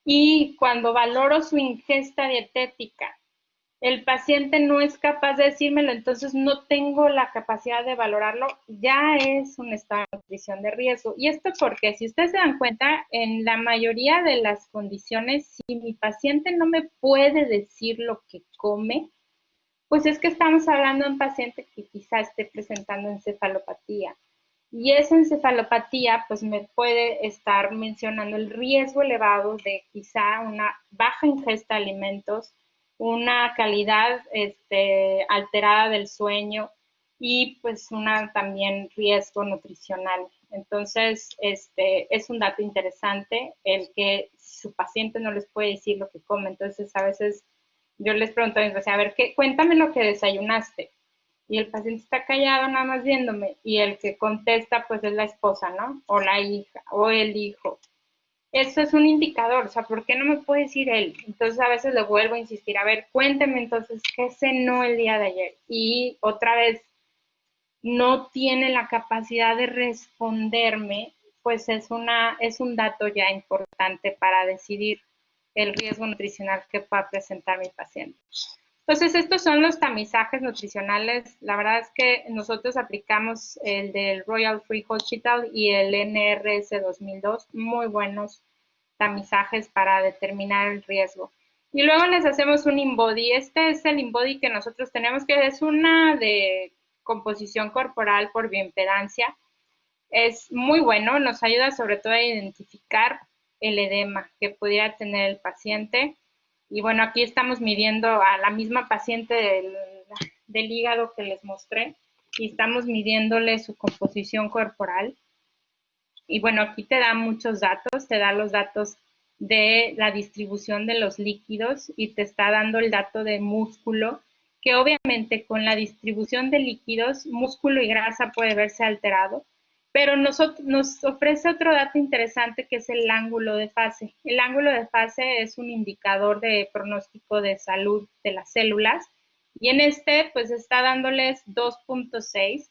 y cuando valoro su ingesta dietética, el paciente no es capaz de decírmelo, entonces no tengo la capacidad de valorarlo, ya es un estado de nutrición de riesgo. Y esto porque, si ustedes se dan cuenta, en la mayoría de las condiciones, si mi paciente no me puede decir lo que come, pues es que estamos hablando de un paciente que quizá esté presentando encefalopatía. Y esa encefalopatía pues me puede estar mencionando el riesgo elevado de quizá una baja ingesta de alimentos, una calidad alterada del sueño, y pues una también riesgo nutricional. Entonces, es un dato interesante el que su paciente no les puede decir lo que come. Entonces, a veces yo les pregunto a mis pacientes, a ver, cuéntame lo que desayunaste. Y el paciente está callado nada más viéndome y el que contesta pues es la esposa, ¿no? O la hija o el hijo. Eso es un indicador, o sea, ¿por qué no me puede decir él? Entonces a veces le vuelvo a insistir, a ver, cuénteme entonces qué cenó el día de ayer. Y otra vez no tiene la capacidad de responderme, pues es un dato ya importante para decidir el riesgo nutricional que pueda presentar mi paciente. Entonces, estos son los tamizajes nutricionales. La verdad es que nosotros aplicamos el del Royal Free Hospital y el NRS 2002, muy buenos tamizajes para determinar el riesgo. Y luego les hacemos un InBody. Este es el InBody que nosotros tenemos, que es una de composición corporal por bioimpedancia. Es muy bueno, nos ayuda sobre todo a identificar el edema que pudiera tener el paciente. Y bueno, aquí estamos midiendo a la misma paciente del hígado que les mostré y estamos midiéndole su composición corporal. Y bueno, aquí te da muchos datos, te da los datos de la distribución de los líquidos y te está dando el dato de músculo, que obviamente con la distribución de líquidos, músculo y grasa puede verse alterado, pero nos ofrece otro dato interesante que es el ángulo de fase. El ángulo de fase es un indicador de pronóstico de salud de las células y en este pues está dándoles 2.6,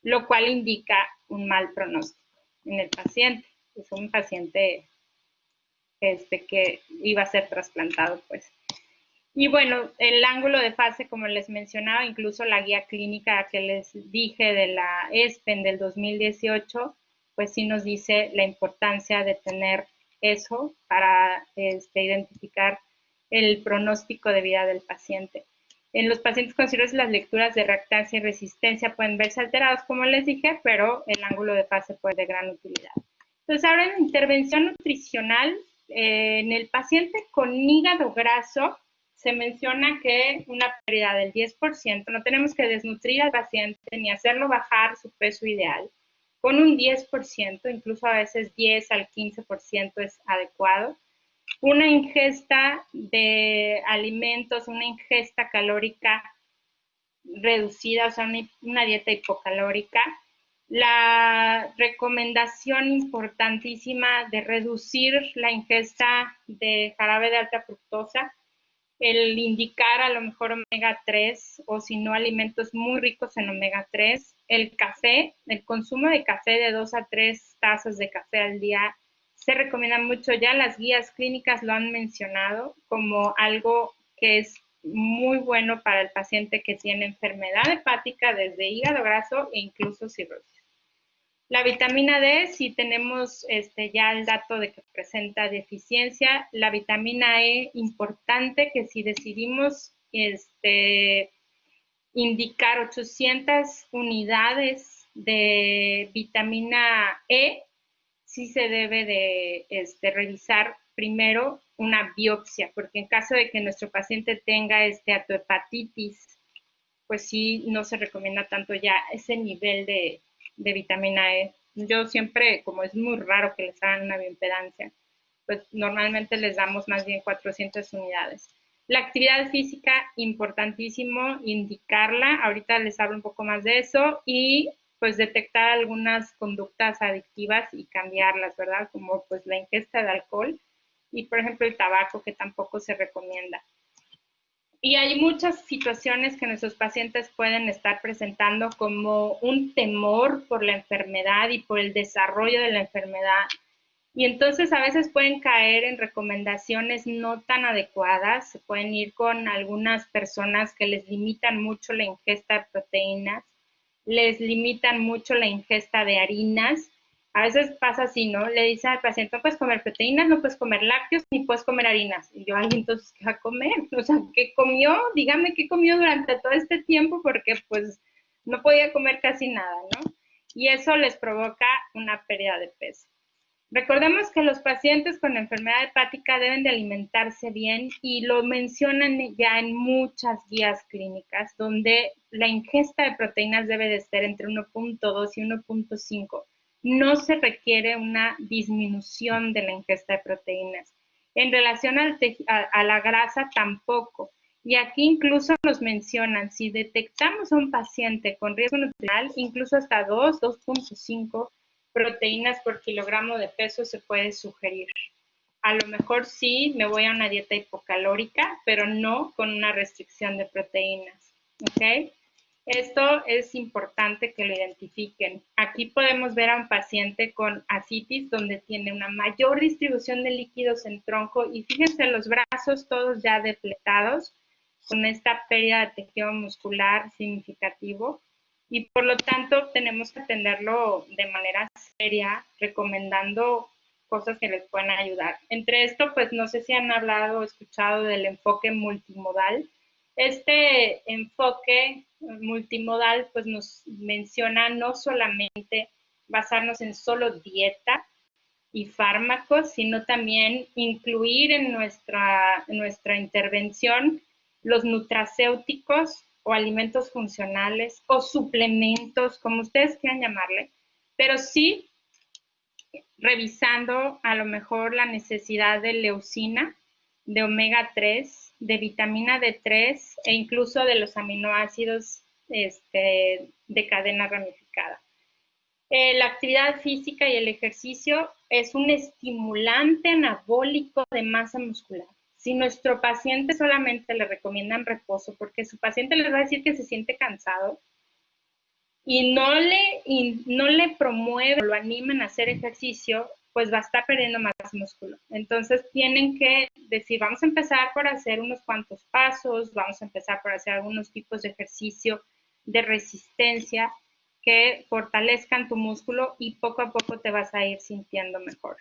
lo cual indica un mal pronóstico en el paciente. Es un paciente que iba a ser trasplantado, pues. Y bueno, el ángulo de fase, como les mencionaba, incluso la guía clínica que les dije de la ESPEN del 2018, pues sí nos dice la importancia de tener eso para identificar el pronóstico de vida del paciente. En los pacientes con cirrosis, las lecturas de reactancia y resistencia pueden verse alteradas, como les dije, pero el ángulo de fase puede de gran utilidad. Entonces, ahora en intervención nutricional, en el paciente con hígado graso, se menciona que una pérdida del 10%, no tenemos que desnutrir al paciente ni hacerlo bajar su peso ideal. Con un 10%, incluso a veces 10 al 15% es adecuado. Una ingesta de alimentos, una ingesta calórica reducida, o sea, una dieta hipocalórica. La recomendación importantísima de reducir la ingesta de jarabe de alta fructosa, el indicar a lo mejor omega 3 o si no alimentos muy ricos en omega 3, el café, el consumo de café de 2 a 3 tazas de café al día se recomienda mucho, ya las guías clínicas lo han mencionado como algo que es muy bueno para el paciente que tiene enfermedad hepática desde hígado graso e incluso cirrosis. La vitamina D, si tenemos ya el dato de que presenta deficiencia. La vitamina E, importante que si decidimos indicar 800 unidades de vitamina E, sí se debe de revisar primero una biopsia, porque en caso de que nuestro paciente tenga atohepatitis, pues sí no se recomienda tanto ya ese nivel de vitamina E. Yo siempre, como es muy raro que les hagan una bioimpedancia, pues normalmente les damos más bien 400 unidades. La actividad física, importantísimo indicarla, ahorita les hablo un poco más de eso, y pues detectar algunas conductas adictivas y cambiarlas, ¿verdad? Como pues la ingesta de alcohol y por ejemplo el tabaco, que tampoco se recomienda. Y hay muchas situaciones que nuestros pacientes pueden estar presentando como un temor por la enfermedad y por el desarrollo de la enfermedad. Y entonces a veces pueden caer en recomendaciones no tan adecuadas, se pueden ir con algunas personas que les limitan mucho la ingesta de proteínas, les limitan mucho la ingesta de harinas. A veces pasa así, ¿no? Le dice al paciente, no puedes comer proteínas, no puedes comer lácteos, ni puedes comer harinas. Y yo, ay, entonces, ¿qué va a comer? O sea, ¿qué comió? Dígame qué comió durante todo este tiempo, porque pues no podía comer casi nada, ¿no? Y eso les provoca una pérdida de peso. Recordemos que los pacientes con enfermedad hepática deben de alimentarse bien y lo mencionan ya en muchas guías clínicas, donde la ingesta de proteínas debe de ser entre 1.2 y 1.5. No se requiere una disminución de la ingesta de proteínas. En relación a la grasa, tampoco. Y aquí incluso nos mencionan, si detectamos a un paciente con riesgo nutricional, incluso hasta 2.5 proteínas por kilogramo de peso se puede sugerir. A lo mejor sí me voy a una dieta hipocalórica, pero no con una restricción de proteínas. ¿Ok? Esto es importante que lo identifiquen. Aquí podemos ver a un paciente con ascitis donde tiene una mayor distribución de líquidos en tronco y fíjense los brazos todos ya depletados con esta pérdida de tejido muscular significativo y por lo tanto tenemos que atenderlo de manera seria, recomendando cosas que les puedan ayudar. Entre esto, pues no sé si han hablado o escuchado del enfoque multimodal. Este enfoque multimodal pues nos menciona no solamente basarnos en solo dieta y fármacos, sino también incluir en nuestra intervención los nutracéuticos o alimentos funcionales o suplementos, como ustedes quieran llamarle, pero sí revisando a lo mejor la necesidad de leucina, de omega 3, de vitamina D3 e incluso de los aminoácidos de cadena ramificada. La actividad física y el ejercicio es un estimulante anabólico de masa muscular. Si nuestro paciente solamente le recomiendan reposo, porque su paciente les va a decir que se siente cansado, y no le promueven, lo animan a hacer ejercicio, pues va a estar perdiendo más músculo. Entonces tienen que decir, vamos a empezar por hacer unos cuantos pasos, vamos a empezar por hacer algunos tipos de ejercicio de resistencia que fortalezcan tu músculo y poco a poco te vas a ir sintiendo mejor.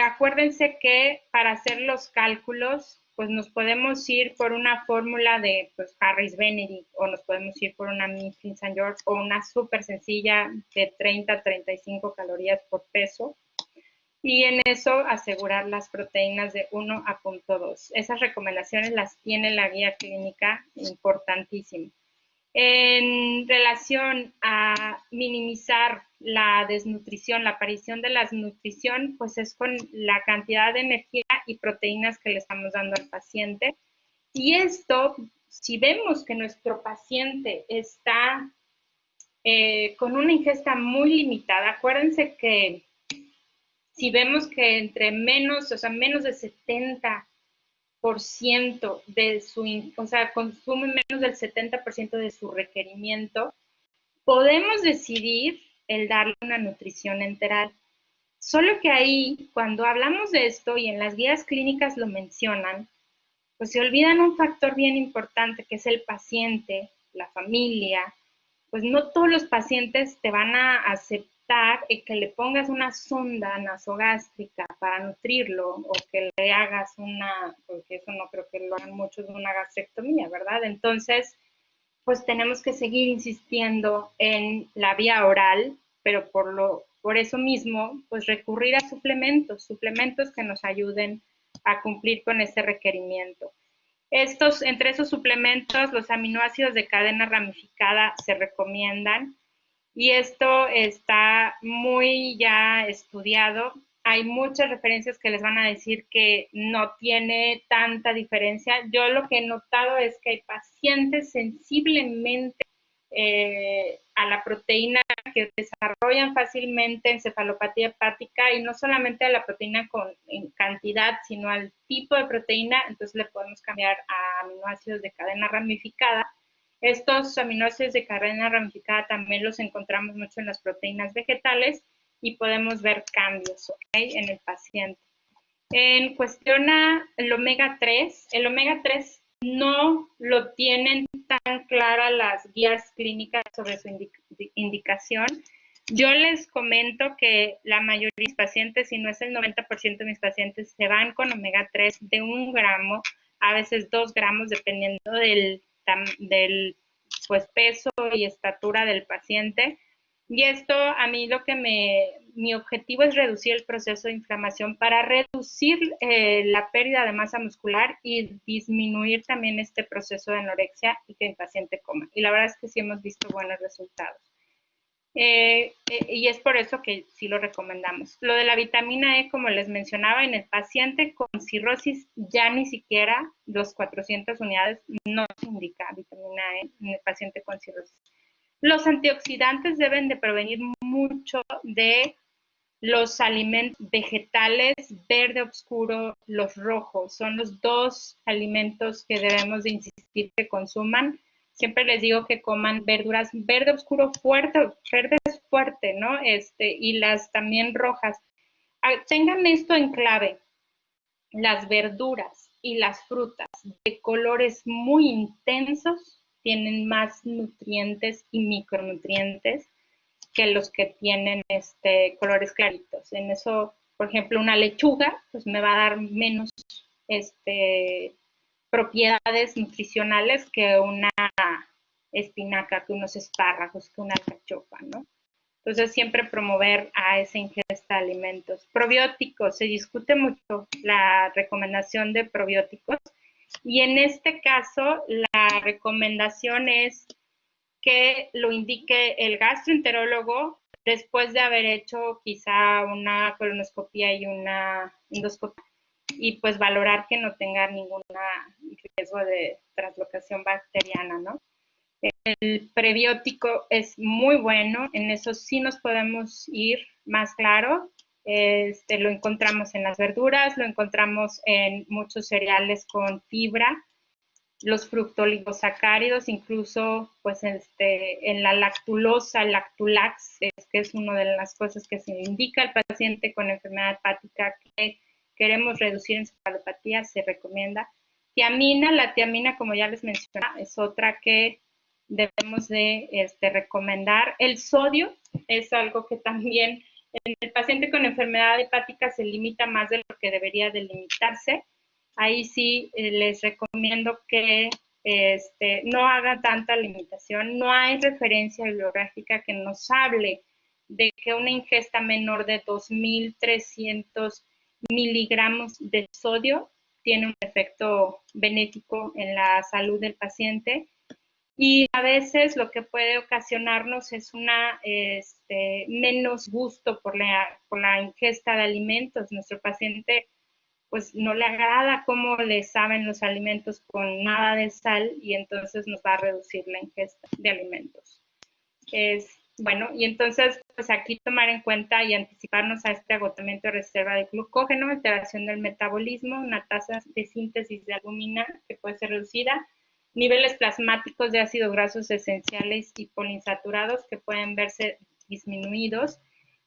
Acuérdense que para hacer los cálculos, pues nos podemos ir por una fórmula de pues, Harris-Benedict o nos podemos ir por una Mifflin-St. George o una súper sencilla de 30 a 35 calorías por peso. Y en eso asegurar las proteínas de 1 a 0.2. Esas recomendaciones las tiene la guía clínica, importantísimo. En relación a minimizar la desnutrición, la aparición de la desnutrición, pues es con la cantidad de energía y proteínas que le estamos dando al paciente. Y esto, si vemos que nuestro paciente está con una ingesta muy limitada, acuérdense que si vemos que entre menos, o sea, menos de 70% de su, o sea, consume menos del 70% de su requerimiento, podemos decidir el darle una nutrición enteral. Solo que ahí, cuando hablamos de esto y en las guías clínicas lo mencionan, pues se olvidan un factor bien importante que es el paciente, la familia. Pues no todos los pacientes te van a aceptar que le pongas una sonda nasogástrica para nutrirlo o que le hagas una, porque eso no creo que lo hagan muchos, una gastrectomía, ¿verdad? Entonces, pues tenemos que seguir insistiendo en la vía oral, pero por eso mismo, pues recurrir a suplementos que nos ayuden a cumplir con ese requerimiento. Entre esos suplementos, los aminoácidos de cadena ramificada se recomiendan y esto está muy ya estudiado. Hay muchas referencias que les van a decir que no tiene tanta diferencia. Yo lo que he notado es que hay pacientes sensiblemente a la proteína que desarrollan fácilmente encefalopatía hepática y no solamente a la proteína en cantidad, sino al tipo de proteína, entonces le podemos cambiar a aminoácidos de cadena ramificada. Estos aminoácidos de cadena ramificada también los encontramos mucho en las proteínas vegetales y podemos ver cambios, ¿okay?, en el paciente. En cuestión al omega 3, el omega 3 no lo tienen tan clara las guías clínicas sobre su indicación. Yo les comento que la mayoría de mis pacientes, si no es el 90% de mis pacientes, se van con omega 3 de 1 gramo, a veces 2 gramos, dependiendo del pues, peso y estatura del paciente. Y esto a mí mi objetivo es reducir el proceso de inflamación para reducir la pérdida de masa muscular y disminuir también este proceso de anorexia y que el paciente coma. Y la verdad es que sí hemos visto buenos resultados. Y es por eso que sí lo recomendamos. Lo de la vitamina E, como les mencionaba, en el paciente con cirrosis ya ni siquiera los 400 unidades no se indica vitamina E en el paciente con cirrosis. Los antioxidantes deben de provenir mucho de los alimentos vegetales, verde oscuro, los rojos. Son los dos alimentos que debemos de insistir que consuman. Siempre les digo que coman verduras verde oscuro fuerte, verde es fuerte, ¿no? Y las también rojas. Tengan esto en clave. Las verduras y las frutas de colores muy intensos tienen más nutrientes y micronutrientes que los que tienen colores claritos. En eso, por ejemplo, una lechuga pues me va a dar menos propiedades nutricionales que una espinaca, que unos espárragos, que una alcachofa, ¿no? Entonces, siempre promover a esa ingesta de alimentos. Probióticos, se discute mucho la recomendación de probióticos y en este caso la recomendación es que lo indique el gastroenterólogo después de haber hecho quizá una colonoscopia y una endoscopia y pues valorar que no tenga ningún riesgo de translocación bacteriana, ¿no? El prebiótico es muy bueno, en eso sí nos podemos ir más claro. Lo encontramos en las verduras, lo encontramos en muchos cereales con fibra, los fructoligosacáridos, incluso pues en la lactulosa, el lactulax, que es una de las cosas que se indica al paciente con enfermedad hepática que queremos reducir encefalopatía, se recomienda. Tiamina, la tiamina, como ya les mencioné, es otra que debemos de recomendar. El sodio es algo que también en el paciente con enfermedad hepática se limita más de lo que debería de limitarse. Ahí sí les recomiendo que no haga tanta limitación. No hay referencia bibliográfica que nos hable de que una ingesta menor de 2.300 miligramos de sodio tiene un efecto benéfico en la salud del paciente. Y a veces lo que puede ocasionarnos es una menos gusto por la ingesta de alimentos. Nuestro paciente pues no le agrada cómo le saben los alimentos con nada de sal y entonces nos va a reducir la ingesta de alimentos. Bueno, y entonces pues aquí tomar en cuenta y anticiparnos a este agotamiento de reserva de glucógeno, alteración del metabolismo, una tasa de síntesis de albúmina que puede ser reducida, niveles plasmáticos de ácidos grasos esenciales y poliinsaturados que pueden verse disminuidos,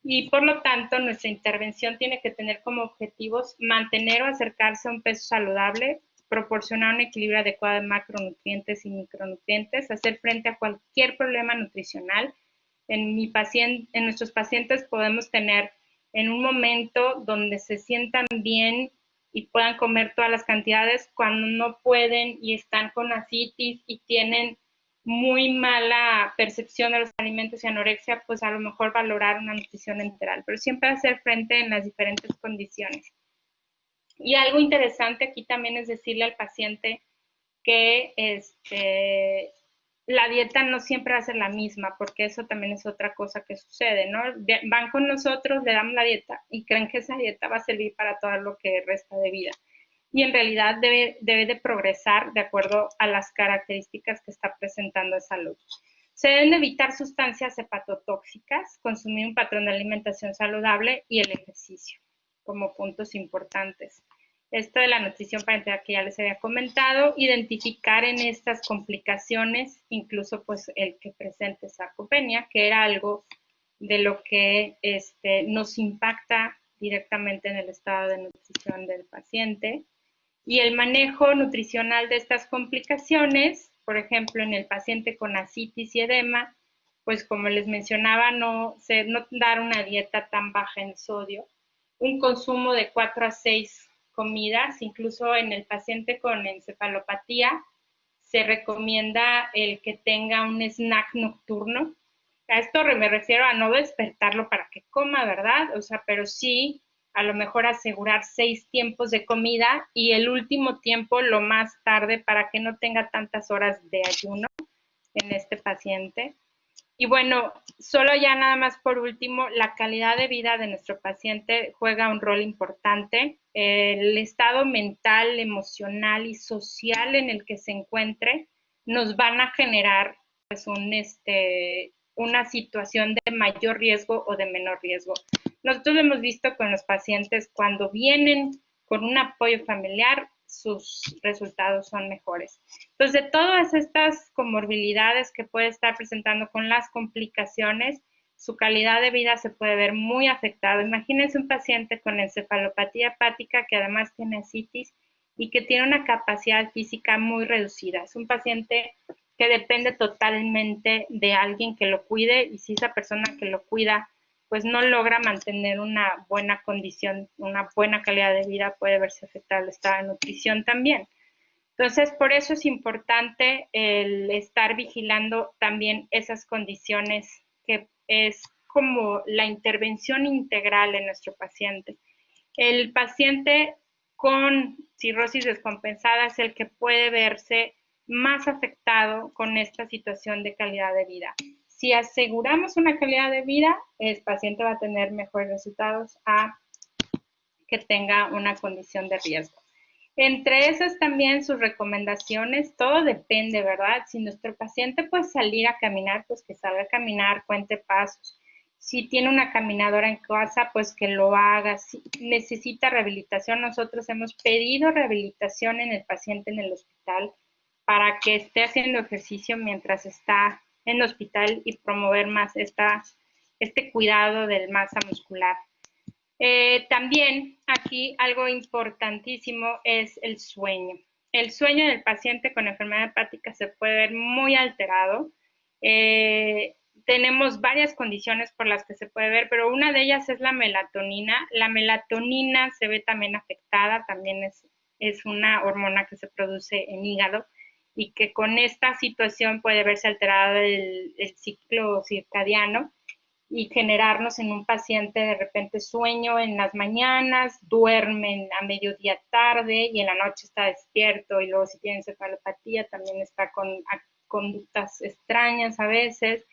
y por lo tanto nuestra intervención tiene que tener como objetivos mantener o acercarse a un peso saludable, proporcionar un equilibrio adecuado de macronutrientes y micronutrientes, hacer frente a cualquier problema nutricional. En nuestros pacientes podemos tener en un momento donde se sientan bien y puedan comer todas las cantidades, cuando no pueden y están con ascitis y tienen muy mala percepción de los alimentos y anorexia, pues a lo mejor valorar una nutrición enteral, pero siempre hacer frente en las diferentes condiciones. Y algo interesante aquí también es decirle al paciente que la dieta no siempre va a ser la misma, porque eso también es otra cosa que sucede, ¿no? Van con nosotros, le damos la dieta y creen que esa dieta va a servir para todo lo que resta de vida. Y en realidad debe de progresar de acuerdo a las características que está presentando de salud. Se deben evitar sustancias hepatotóxicas, consumir un patrón de alimentación saludable y el ejercicio como puntos importantes. Esto de la nutrición parenteral que ya les había comentado, identificar en estas complicaciones, incluso pues el que presente sarcopenia, que era algo de lo que nos impacta directamente en el estado de nutrición del paciente. Y el manejo nutricional de estas complicaciones, por ejemplo, en el paciente con ascitis y edema, pues como les mencionaba, no dar una dieta tan baja en sodio, un consumo de 4 a 6 comidas, incluso en el paciente con encefalopatía se recomienda el que tenga un snack nocturno. A esto me refiero a no despertarlo para que coma, ¿verdad? O sea, pero sí a lo mejor asegurar 6 tiempos de comida y el último tiempo lo más tarde para que no tenga tantas horas de ayuno en este paciente. Y bueno, solo ya nada más por último, la calidad de vida de nuestro paciente juega un rol importante. El estado mental, emocional y social en el que se encuentre nos van a generar pues una situación de mayor riesgo o de menor riesgo. Nosotros lo hemos visto con los pacientes cuando vienen con un apoyo familiar, sus resultados son mejores. Entonces, de todas estas comorbilidades que puede estar presentando con las complicaciones, su calidad de vida se puede ver muy afectada. Imagínense un paciente con encefalopatía hepática que además tiene ascitis y que tiene una capacidad física muy reducida. Es un paciente que depende totalmente de alguien que lo cuide y si esa persona que lo cuida pues no logra mantener una buena condición, una buena calidad de vida, puede verse afectado el estado de nutrición también. Entonces, por eso es importante el estar vigilando también esas condiciones, que es como la intervención integral en nuestro paciente. El paciente con cirrosis descompensada es el que puede verse más afectado con esta situación de calidad de vida. Si aseguramos una calidad de vida, el paciente va a tener mejores resultados a que tenga una condición de riesgo. Entre esas también sus recomendaciones, todo depende, ¿verdad? Si nuestro paciente puede salir a caminar, pues que salga a caminar, cuente pasos. Si tiene una caminadora en casa, pues que lo haga. Si necesita rehabilitación, nosotros hemos pedido rehabilitación en el paciente en el hospital para que esté haciendo ejercicio mientras está en el hospital y promover más este cuidado del masa muscular. También aquí algo importantísimo es el sueño. El sueño del paciente con enfermedad hepática se puede ver muy alterado. Tenemos varias condiciones por las que se puede ver, pero una de ellas es la melatonina. La melatonina se ve también afectada, también es una hormona que se produce en hígado y que con esta situación puede verse alterado el ciclo circadiano y generarnos en un paciente de repente sueño en las mañanas, duermen a mediodía tarde y en la noche está despierto y luego si tiene encefalopatía también está con conductas extrañas a veces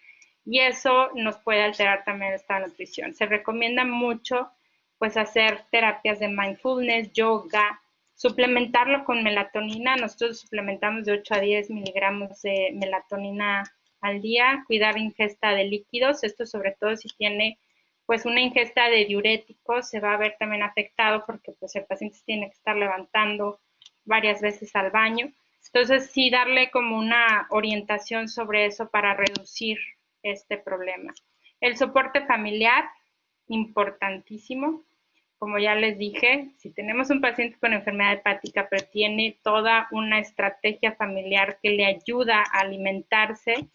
y eso nos puede alterar también esta nutrición. Se recomienda mucho pues hacer terapias de mindfulness, yoga, suplementarlo con melatonina. Nosotros suplementamos de 8 a 10 miligramos de melatonina al día, cuidar ingesta de líquidos, esto sobre todo si tiene pues una ingesta de diuréticos, se va a ver también afectado porque pues el paciente tiene que estar levantando varias veces al baño. Entonces sí darle como una orientación sobre eso para reducir este problema. El soporte familiar, importantísimo. Como ya les dije, si tenemos un paciente con enfermedad hepática, pero tiene toda una estrategia familiar que le ayuda a alimentarse,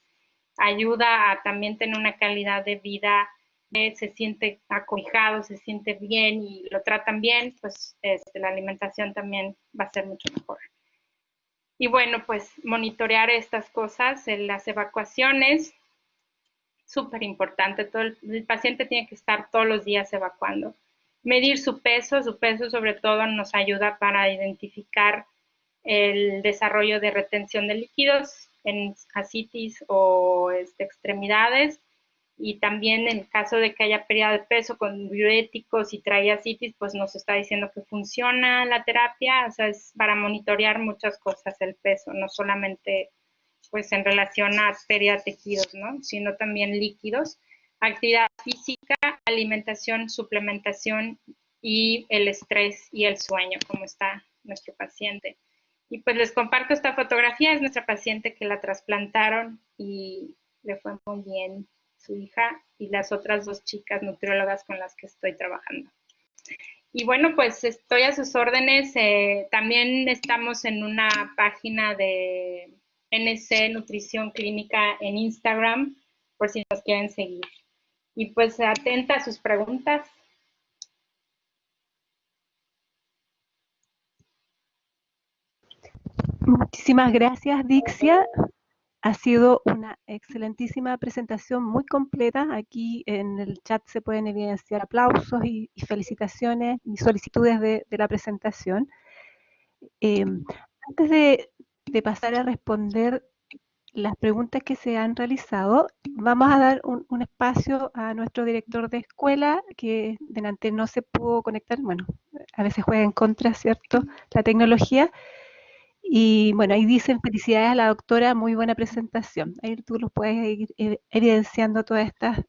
ayuda a también tener una calidad de vida, se siente acobijado, se siente bien y lo tratan bien, pues la alimentación también va a ser mucho mejor. Y bueno, pues monitorear estas cosas, las evacuaciones, súper importante, el paciente tiene que estar todos los días evacuando. Medir su peso sobre todo nos ayuda para identificar el desarrollo de retención de líquidos en ascitis o extremidades y también en el caso de que haya pérdida de peso con diuréticos y trae ascitis, pues nos está diciendo que funciona la terapia, o sea, es para monitorear muchas cosas el peso, no solamente pues en relación a pérdida de tejidos, ¿no? Sino también líquidos, actividad física, alimentación, suplementación y el estrés y el sueño, como está nuestro paciente. Y pues les comparto esta fotografía, es nuestra paciente que la trasplantaron y le fue muy bien su hija y las otras 2 chicas nutriólogas con las que estoy trabajando. Y bueno, pues estoy a sus órdenes. También estamos en una página de NC Nutrición Clínica en Instagram, por si nos quieren seguir. Y pues atenta a sus preguntas. Muchísimas gracias, Dixia. Ha sido una excelentísima presentación, muy completa. Aquí en el chat se pueden evidenciar aplausos y felicitaciones y solicitudes de la presentación. Eh, Antes de pasar a responder las preguntas que se han realizado, vamos a dar un espacio a nuestro director de escuela que delante no se pudo conectar. Bueno, a veces juega en contra, ¿cierto? La tecnología. Y bueno, ahí dicen felicidades a la doctora, muy buena presentación. Ahí tú los puedes ir evidenciando todas estas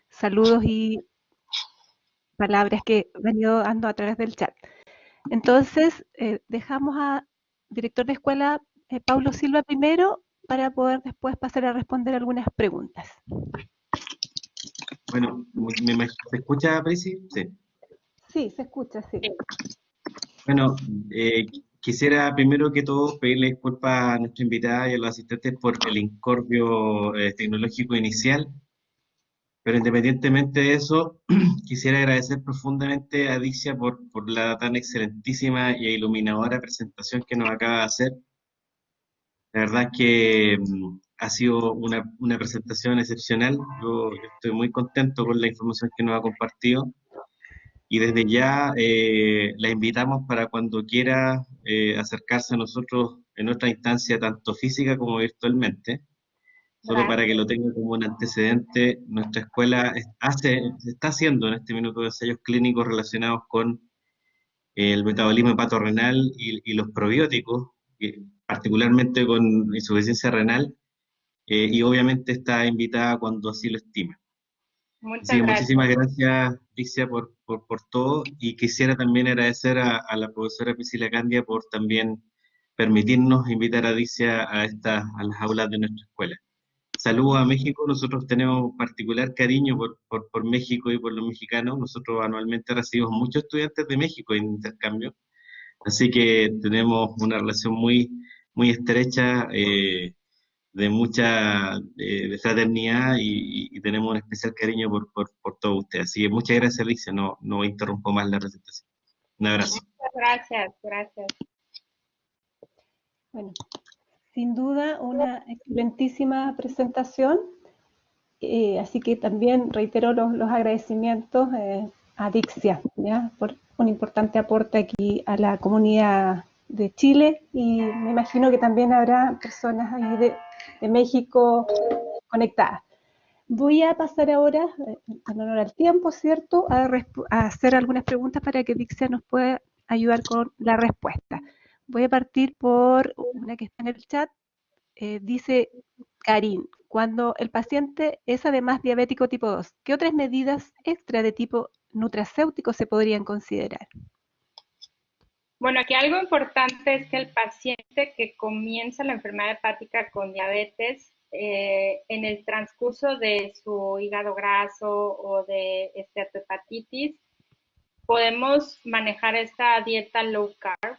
saludos y palabras que han ido dando a través del chat. Entonces, dejamos a director de escuela Paulo Silva primero para poder después pasar a responder algunas preguntas. Bueno, ¿se escucha, Prisi? Sí. Sí, se escucha, sí. Bueno, quisiera primero que todo pedirle disculpas a nuestra invitada y a los asistentes por el incordio tecnológico inicial, pero independientemente de eso, quisiera agradecer profundamente a Dicia por la tan excelentísima y iluminadora presentación que nos acaba de hacer. La verdad es que ha sido una presentación excepcional. Yo estoy muy contento con la información que nos ha compartido. Y desde ya la invitamos para cuando quiera acercarse a nosotros en otra instancia, tanto física como virtualmente. Solo para que Gracias. lo tenga como un antecedente, nuestra escuela está haciendo en este minuto ensayos clínicos relacionados con el metabolismo hepatorenal y los probióticos, particularmente con insuficiencia renal, y obviamente está invitada cuando así lo estima. Así Muchas que gracias. muchísimas gracias, Alicia, por todo. Y quisiera también agradecer a la profesora Priscila Candia por también permitirnos invitar a Alicia a las aulas de nuestra escuela. Saludos a México. Nosotros tenemos particular cariño por México y por los mexicanos. Nosotros anualmente recibimos muchos estudiantes de México en intercambio. Así que tenemos una relación muy estrecha. De mucha de fraternidad y tenemos un especial cariño por todo usted. Así que muchas gracias, Alicia. No interrumpo más la presentación. Un abrazo. Muchas gracias, gracias. Bueno, sin duda una excelentísima presentación. Así que también reitero los agradecimientos a Dixia, ¿ya? Por un importante aporte aquí a la comunidad de Chile y me imagino que también habrá personas ahí de México conectadas. Voy a pasar ahora, en honor al tiempo, ¿cierto?, a hacer algunas preguntas para que Dixia nos pueda ayudar con la respuesta. Voy a partir por una que está en el chat. Dice Karin, cuando el paciente es además diabético tipo 2, ¿qué otras medidas extra de tipo nutracéutico se podrían considerar? Bueno, aquí algo importante es que el paciente que comienza la enfermedad hepática con diabetes, en el transcurso de su hígado graso o de esteatohepatitis, podemos manejar esta dieta low carb,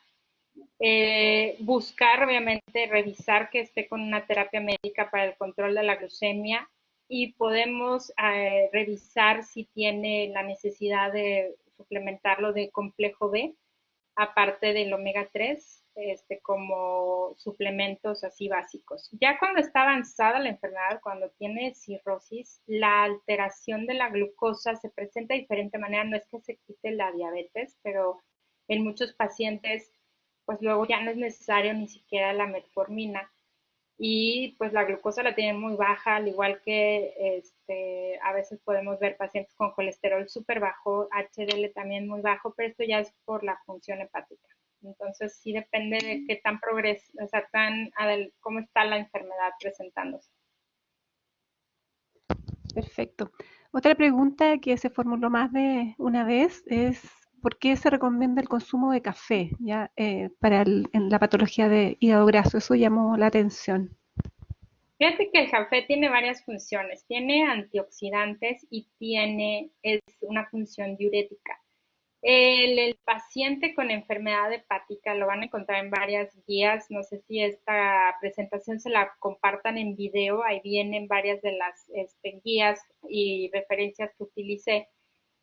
buscar, obviamente, revisar que esté con una terapia médica para el control de la glucemia y podemos revisar si tiene la necesidad de suplementarlo de complejo B aparte del omega 3, como suplementos así básicos. Ya cuando está avanzada la enfermedad, cuando tiene cirrosis, la alteración de la glucosa se presenta de diferente manera. No es que se quite la diabetes, pero en muchos pacientes, pues luego ya no es necesario ni siquiera la metformina y pues la glucosa la tienen muy baja, al igual que a veces podemos ver pacientes con colesterol súper bajo, HDL también muy bajo, pero esto ya es por la función hepática. Entonces sí depende de qué tan o sea, cómo está la enfermedad presentándose. Perfecto. Otra pregunta que se formuló más de una vez es ¿por qué se recomienda el consumo de café ya en la patología de hígado graso? Eso llamó la atención. Fíjate que el café tiene varias funciones, tiene antioxidantes y es una función diurética. El paciente con enfermedad hepática lo van a encontrar en varias guías. No sé si esta presentación se la compartan en video. Ahí vienen varias de las guías y referencias que utilicé.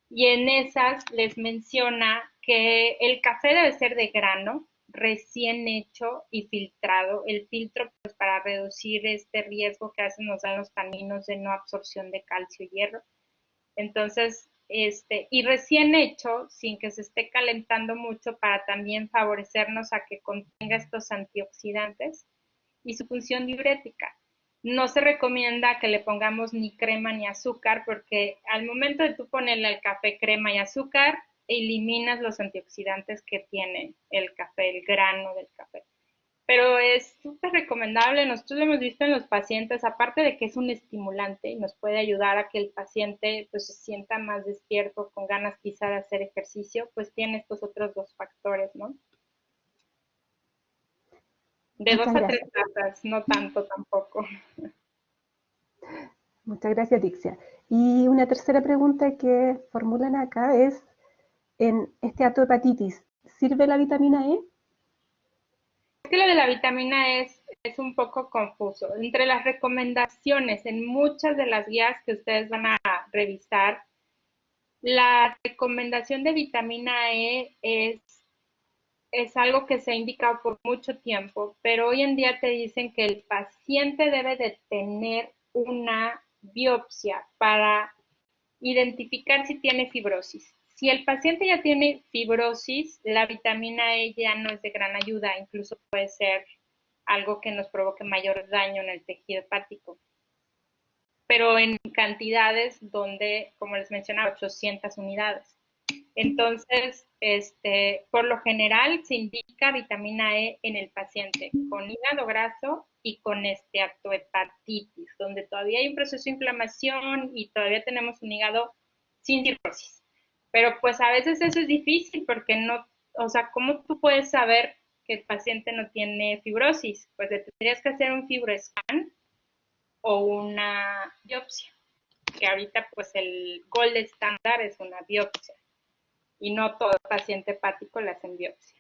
Y en esas les menciona que el café debe ser de grano, recién hecho y filtrado. El filtro, pues, para reducir este riesgo que a veces nos dan los taninos de no absorción de calcio y hierro. Entonces, y recién hecho, sin que se esté calentando mucho, para también favorecernos a que contenga estos antioxidantes y su función diurética. No se recomienda que le pongamos ni crema ni azúcar, porque al momento de tú ponerle al café crema y azúcar, eliminas los antioxidantes que tiene el café, el grano del café. Pero es súper recomendable, nosotros lo hemos visto en los pacientes, aparte de que es un estimulante y nos puede ayudar a que el paciente pues se sienta más despierto, con ganas quizá de hacer ejercicio, pues tiene estos otros dos factores, ¿no? De Muchas 2 a 3 gracias. tazas, no tanto tampoco. Muchas gracias, Dixia. Y una tercera pregunta que formulan acá es, en este hepatitis, ¿sirve la vitamina E? Es que lo de la vitamina es un poco confuso. Entre las recomendaciones, en muchas de las guías que ustedes van a revisar, la recomendación de vitamina E es algo que se ha indicado por mucho tiempo, pero hoy en día te dicen que el paciente debe de tener una biopsia para identificar si tiene fibrosis. Si el paciente ya tiene fibrosis, la vitamina E ya no es de gran ayuda, incluso puede ser algo que nos provoque mayor daño en el tejido hepático, pero en cantidades donde, como les mencionaba, 800 unidades. Entonces, por lo general se indica vitamina E en el paciente con hígado graso y con esteatohepatitis, donde todavía hay un proceso de inflamación y todavía tenemos un hígado sin cirrosis. Pero pues a veces eso es difícil porque no, o sea, ¿cómo tú puedes saber que el paciente no tiene fibrosis? Pues le tendrías que hacer un fibroscan o una biopsia, que ahorita pues el gold estándar es una biopsia y no todo paciente hepático le hacen biopsia.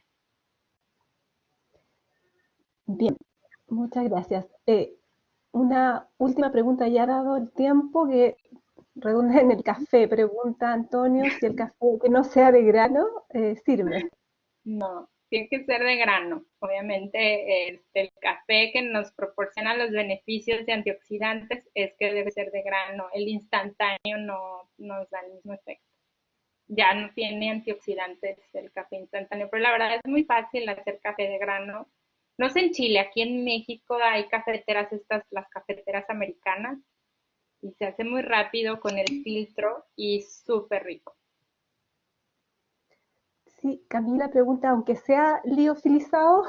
Bien, muchas gracias. Una última pregunta, ya dado el tiempo, que redunda en el café. Pregunta Antonio si el café que no sea de grano sirve. No, tiene que ser de grano. Obviamente, el café que nos proporciona los beneficios de antioxidantes es que debe ser de grano. El instantáneo no nos da el mismo efecto. Ya no tiene antioxidantes el café instantáneo, pero la verdad es muy fácil hacer café de grano. No sé en Chile, aquí en México hay cafeteras estas, las cafeteras americanas, y se hace muy rápido con el filtro y súper rico. Sí, Camila pregunta, aunque sea liofilizado,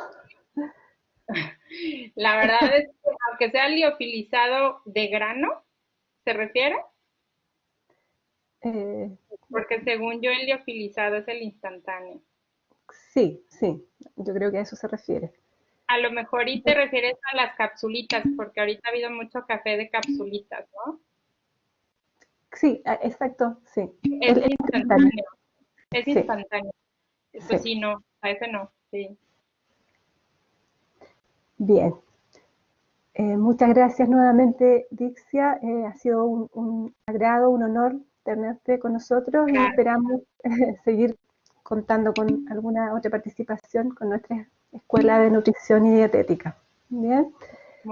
La verdad es que aunque sea liofilizado de grano, ¿se refiere? eh, Porque según yo el liofilizado es el instantáneo. sí, sí, yo creo que a eso se refiere. A lo mejor y te refieres a las capsulitas, porque ahorita ha habido mucho café de capsulitas, ¿no? Sí, exacto, sí. Ese es Instantáneo. instantáneo, es Sí, instantáneo. Pues sí. sí, no, a ese no, sí. Bien. Muchas gracias nuevamente, Dixia. Ha sido un agrado, un honor tenerte con nosotros y Gracias. esperamos seguir contando con alguna otra participación con nuestra Escuela de Nutrición y Dietética. Bien,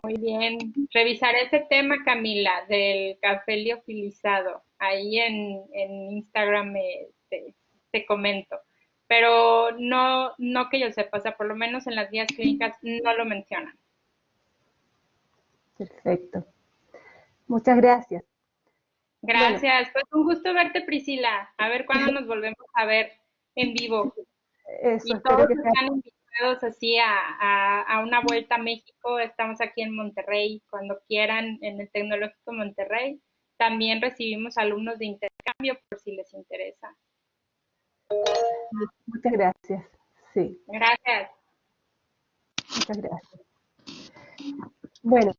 Muy bien. Revisaré ese tema, Camila, del café liofilizado. Ahí en Instagram te comento. Pero no, no que yo sepa, o sea, por lo menos en las guías clínicas no lo mencionan. perfecto. Muchas gracias. Bueno, Gracias. Pues un gusto verte, Priscila. A ver cuándo nos volvemos a ver en vivo. eso, Y espero todos que sea. están invitados así a una vuelta a México. Estamos aquí en Monterrey, cuando quieran, en el Tecnológico Monterrey. También recibimos alumnos de intercambio por si les interesa. Muchas gracias. Sí, Gracias. muchas gracias. Bueno,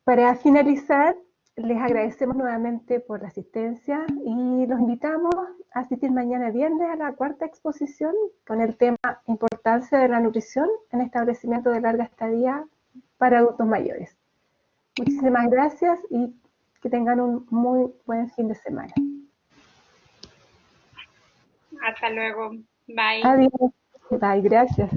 para finalizar, les agradecemos nuevamente por la asistencia y los invitamos a asistir mañana viernes a la cuarta exposición con el tema Importancia de la nutrición en establecimiento de larga estadía para adultos mayores. Muchísimas gracias y que tengan un muy buen fin de semana. Hasta luego. Bye. Adiós. Bye, gracias.